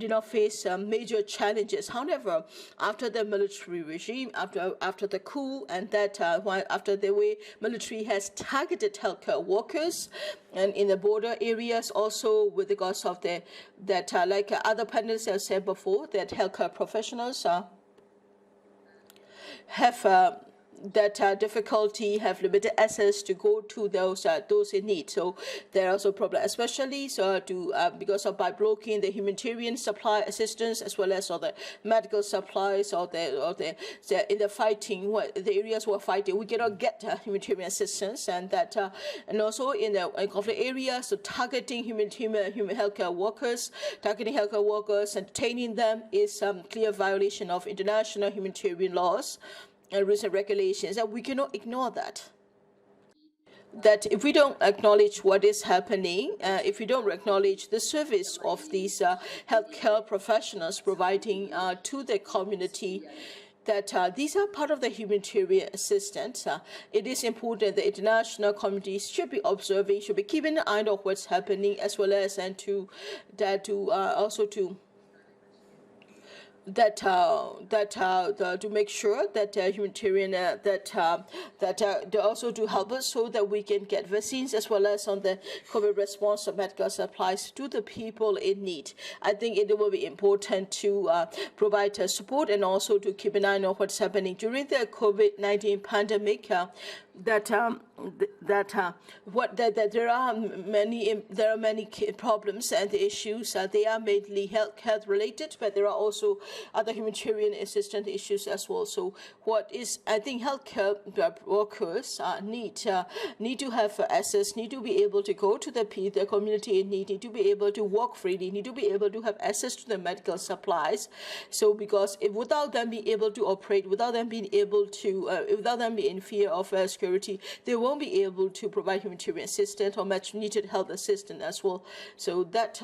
not face major challenges. However, after the military regime, after the coup, and after the way military has targeted healthcare workers, and in the border areas also with regards of like other panelists have said before, that healthcare professionals have difficulty, have limited access to go to those in need. So there are also problems, especially because of by blocking the humanitarian supply assistance as well as all the medical supplies or in the fighting, the areas where fighting, we cannot get humanitarian assistance, and also in the conflict areas, so targeting healthcare workers and detaining them is clear violation of international humanitarian laws and rules and regulations, and we cannot ignore that. That if we don't acknowledge what is happening, if we don't acknowledge the service of these healthcare professionals providing to the community, that these are part of the humanitarian assistance, it is important the international communities should be observing, should be keeping an eye on what's happening, as well as to make sure that humanitarian also to help us so that we can get vaccines as well as on the COVID response of medical supplies to the people in need. I think it will be important to provide support and also to keep an eye on what's happening during the COVID-19 pandemic. There are many problems and problems. They are mainly health related, but there are also other humanitarian assistance issues as well. So I think healthcare workers need to have access, need to be able to go to the community in need to be able to work freely, need to be able to have access to the medical supplies. So because without them being able to operate, without them being in fear of security, they won't be able to provide humanitarian assistance or much needed health assistance as well. So that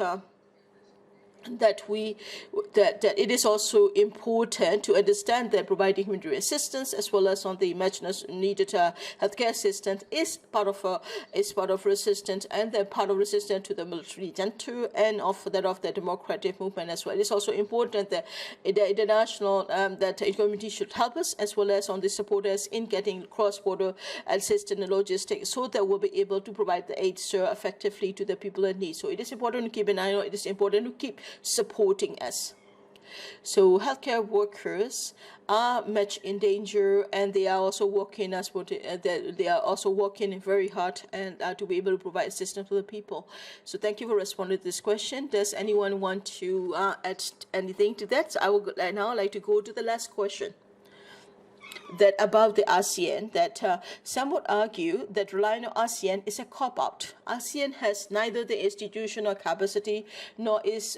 it is also important to understand that providing humanitarian assistance as well as on the much needed healthcare assistance is part of resistance, and then part of resistance to the military junta and of the democratic movement as well. It is also important that the international community should help us as well as on the supporters in getting cross-border assistance and logistics, so that we'll be able to provide the aid effectively to the people in need. So it is important to keep an eye on. It is important to keep supporting us. So healthcare workers are much in danger, and they are also working they are also working very hard and to be able to provide assistance to the people. So thank you for responding to this question. Does anyone want to add anything to that? I would now like to go to the last question. That about the ASEAN, that some would argue that relying on ASEAN is a cop-out. ASEAN has neither the institutional capacity nor is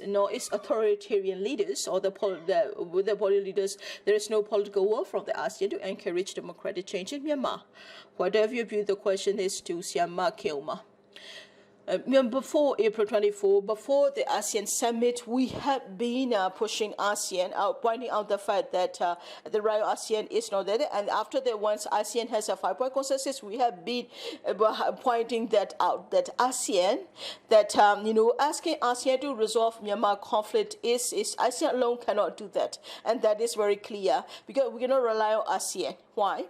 authoritarian leaders or with the political leaders. There is no political will from the ASEAN to encourage democratic change in Myanmar. Whatever you view, the question is to Siama Keoma. Before April 24, before the ASEAN summit, we have been pushing ASEAN out, pointing out the fact that the right ASEAN is not there. And after that, once ASEAN has a 5-point consensus, we have been pointing that out. That ASEAN, asking ASEAN to resolve Myanmar conflict is ASEAN alone cannot do that, and that is very clear because we cannot rely on ASEAN. Why?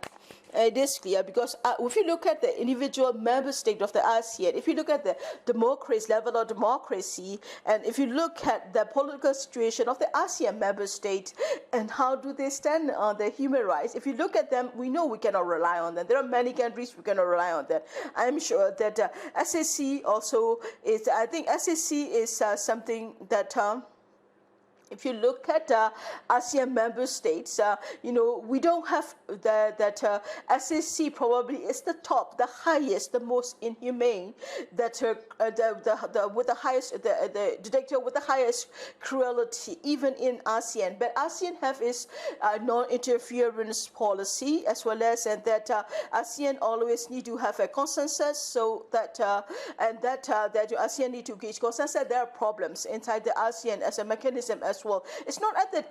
It is clear because if you look at the individual member state of the ASEAN, if you look at the democracy level of democracy, and if you look at the political situation of the ASEAN member state and how do they stand on the human rights, if you look at them, we know we cannot rely on them. There are many countries we cannot rely on them. I'm sure that SAC also is, I think SAC is something that if you look at ASEAN member states, we don't have that SAC probably is the top, the highest, the most inhumane, that with the highest, the dictator with the highest cruelty, even in ASEAN. But ASEAN have its non-interference policy, as well as that ASEAN always need to have a consensus, so that that ASEAN need to gauge consensus. There are problems inside the ASEAN as a mechanism as well. It's not at the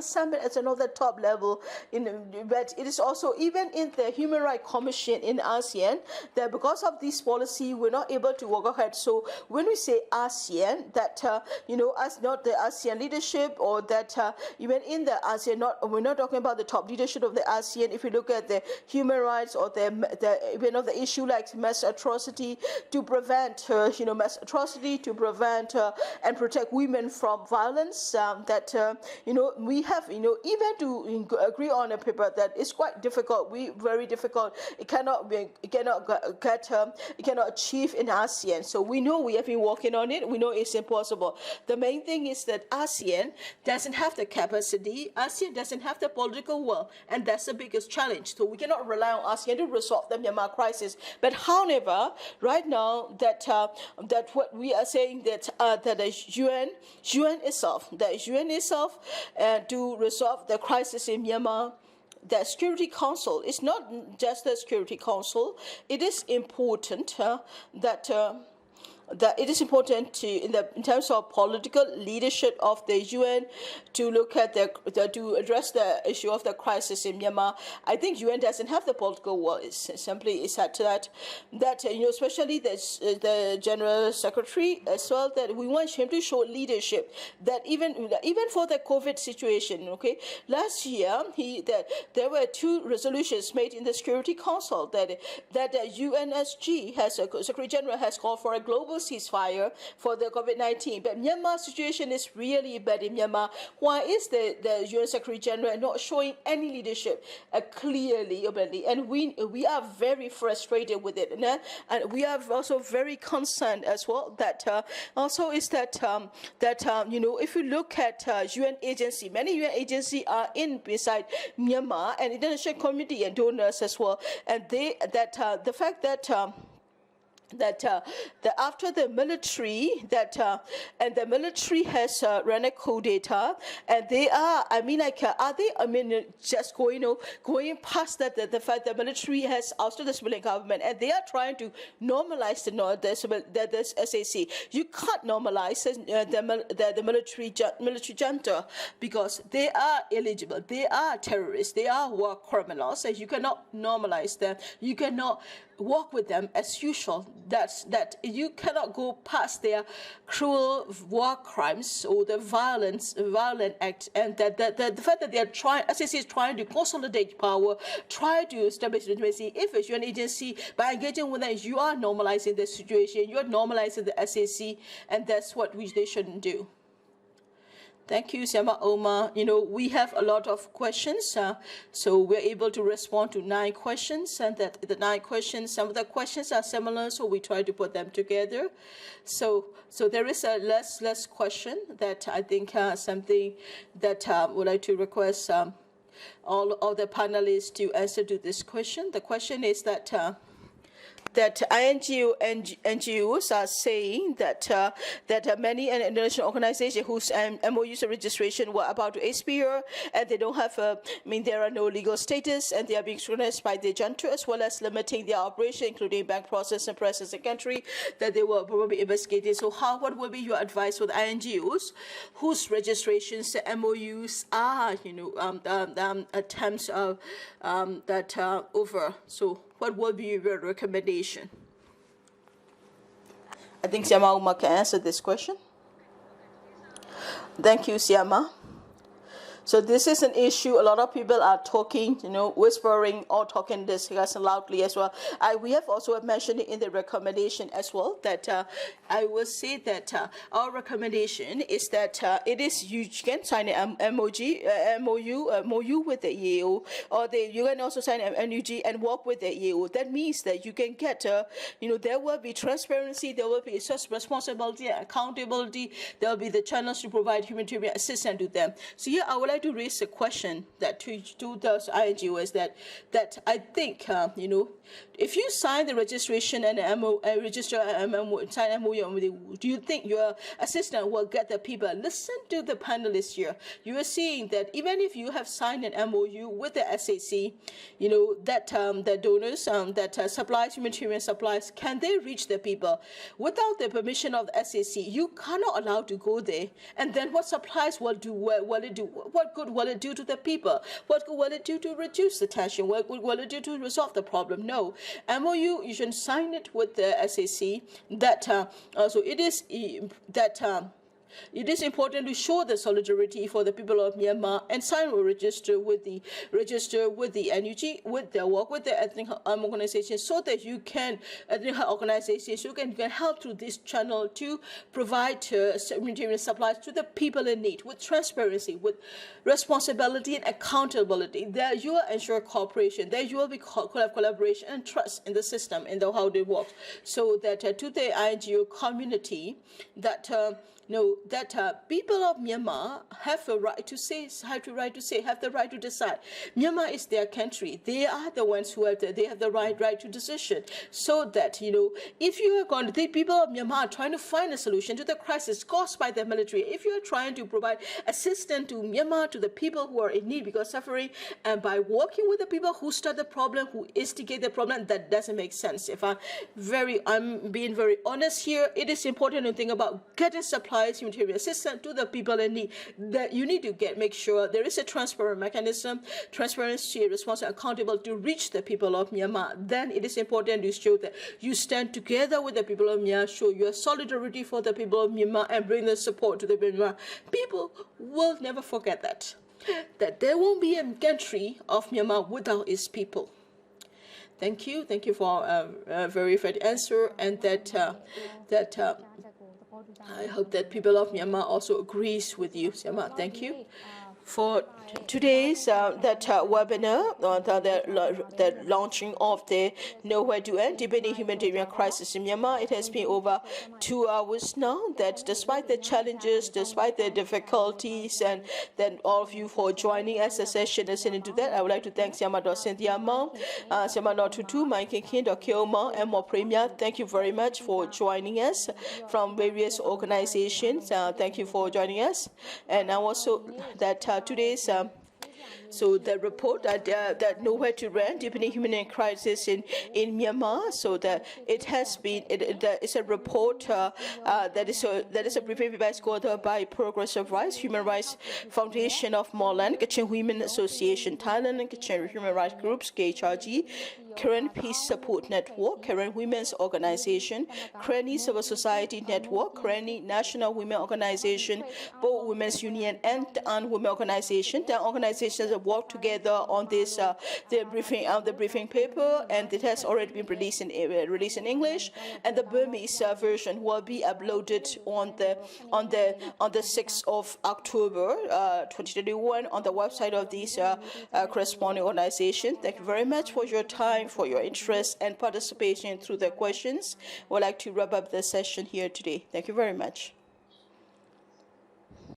summit. It's another top level. But it is also even in the Human Rights Commission in ASEAN that because of this policy we're not able to walk ahead. So when we say ASEAN, that as not the ASEAN leadership or that even in the ASEAN, we're not talking about the top leadership of the ASEAN. If you look at the human rights or the issue like mass atrocity, to prevent mass atrocity, to prevent and protect women from violence, we have even to agree on a paper that is quite difficult. Very difficult. It cannot achieve in ASEAN. So we know we have been working on it. We know it's impossible. The main thing is that ASEAN doesn't have the capacity. ASEAN doesn't have the political will, and that's the biggest challenge. So we cannot rely on ASEAN to resolve the Myanmar crisis. But however, right now that what we are saying that the UN itself, to resolve the crisis in Myanmar. The Security Council is not just the Security Council. It is important that it is important to, in terms of political leadership of the UN, to look at to address the issue of the crisis in Myanmar. I think UN doesn't have the political will. It's simply that especially the General Secretary as well, that we want him to show leadership. That even for the COVID situation, last year there were 2 resolutions made in the Security Council that the UNSG Secretary General has called for a global ceasefire for the COVID-19. But Myanmar's situation is really bad in Myanmar. Why is the UN Secretary General not showing any leadership clearly, openly? And we are very frustrated with it. And we are also very concerned as well that if you look at UN agency, many UN agencies are beside Myanmar and international community and donors as well. And the fact that after the military and the military has run a coup d'etat, and they are just going past the fact that the military has ousted the civilian government, and they are trying to normalize the SAC. You can't normalize the military junta because they are illegible, they are terrorists, they are war criminals, and you cannot normalize them. You cannot work with them as usual. That you cannot go past their cruel war crimes or the violent act, and that the fact that they are trying, SAC is trying to consolidate power, try to establish legitimacy. If it's an agency, by engaging with them, you are normalizing the situation, you are normalizing the SAC, and that's what they shouldn't do. Thank you, Siama Ohmar. We have a lot of questions, so we're able to respond to 9 questions, and that the 9 questions, some of the questions are similar, so we try to put them together. So there is a less question that I think something that would like to request all the panelists to answer to this question. The question is that INGO and NGOs are saying that many international organizations whose MOUs and registration were about to expire, and they don't have there are no legal status, and they are being scrutinized by the junta, as well as limiting their operation, including bank process and presence in country, that they were probably investigated. So what will be your advice for the INGOs whose registrations, MOUs are, attempts of that over? So what will be your recommendation? I think Siama Ohmar can answer this question. Thank you, Siama. So this is an issue. A lot of people are talking, whispering or talking discussing loudly as well. We have also mentioned it in the recommendation as well, that I will say that our recommendation is that it is you can sign an MOU with the EU, or you can also sign an MUG and work with the EU. That means that you can get, there will be transparency, there will be responsibility, accountability, there will be the channels to provide humanitarian assistance to them. So here I would like to raise a question that to those INGOs that I think if you sign the registration and sign MOU, do you think your assistant will get the people? Listen to the panelists here. You are seeing that even if you have signed an MOU with the SAC, that the donors that supplies humanitarian supplies, can they reach the people? Without the permission of the SAC, you cannot allow to go there. And then what supplies will do? What good will it do to the people? What good will it do to reduce the tension? What good will it do to resolve the problem? No. MOU, you should sign it with the SAC. That so it is that. It is important to show the solidarity for the people of Myanmar and sign or register with the NUG, with the work with the ethnic organizations, so that you can ethnic organizations you can help through this channel to provide humanitarian supplies to the people in need with transparency, with responsibility and accountability. There you will ensure cooperation. There you will be collaboration and trust in the system and the how they work, so that to the INGO community that. That people of Myanmar have a right to say, have the right to decide. Myanmar is their country. They are the ones who have the right to decision. So that if you are going to, the people of Myanmar are trying to find a solution to the crisis caused by the military. If you are trying to provide assistance to Myanmar, to the people who are in need because suffering, and by working with the people who start the problem, who instigate the problem, that doesn't make sense. If I'm being very honest here, it is important to think about getting supplies, humanitarian assistance to the people in need. That you need to make sure there is a transparent mechanism, transparency, responsibility, accountable to reach the people of Myanmar. Then it is important to show that you stand together with the people of Myanmar, show your solidarity for the people of Myanmar, and bring the support to the Myanmar. People will never forget that there won't be a country of Myanmar without its people. Thank you for a very fair answer, and I hope that people of Myanmar also agrees with you, Siama. Thank you. For today's webinar, the launching of the Nowhere to End, Deepening Humanitarian Crisis in Myanmar, it has been over 2 hours now. That despite the challenges, despite the difficulties, and then all of you for joining us a session listening to that, I would like to thank Siama Cythia Maung, Siama Htoo, Khin, Dr. Ohmar, and more Premier. Thank you very much for joining us from various organizations. Thank you for joining us. And also that today's so the report that Nowhere to End, Deepening Humanitarian Crisis in Myanmar. So that it has been it's a report that is a prepared by scholar by Progressive Rights, Human Rights Foundation of Moreland, Kachin Women Association Thailand, and Kachin Human Rights Groups, KHRG, Karenni Peace Support Network, Karenni Women's Organization, Karenni Civil Society Network, Karenni National Women Organization, both Women's Union and Women Organization. The organizations have worked together on this the briefing paper, and it has already been released in English, and the Burmese version will be uploaded on the 6th of October 2021 on the website of these corresponding organizations. Thank you very much for your time, for your interest and participation through the questions. I would like to wrap up the session here today. Thank you very much.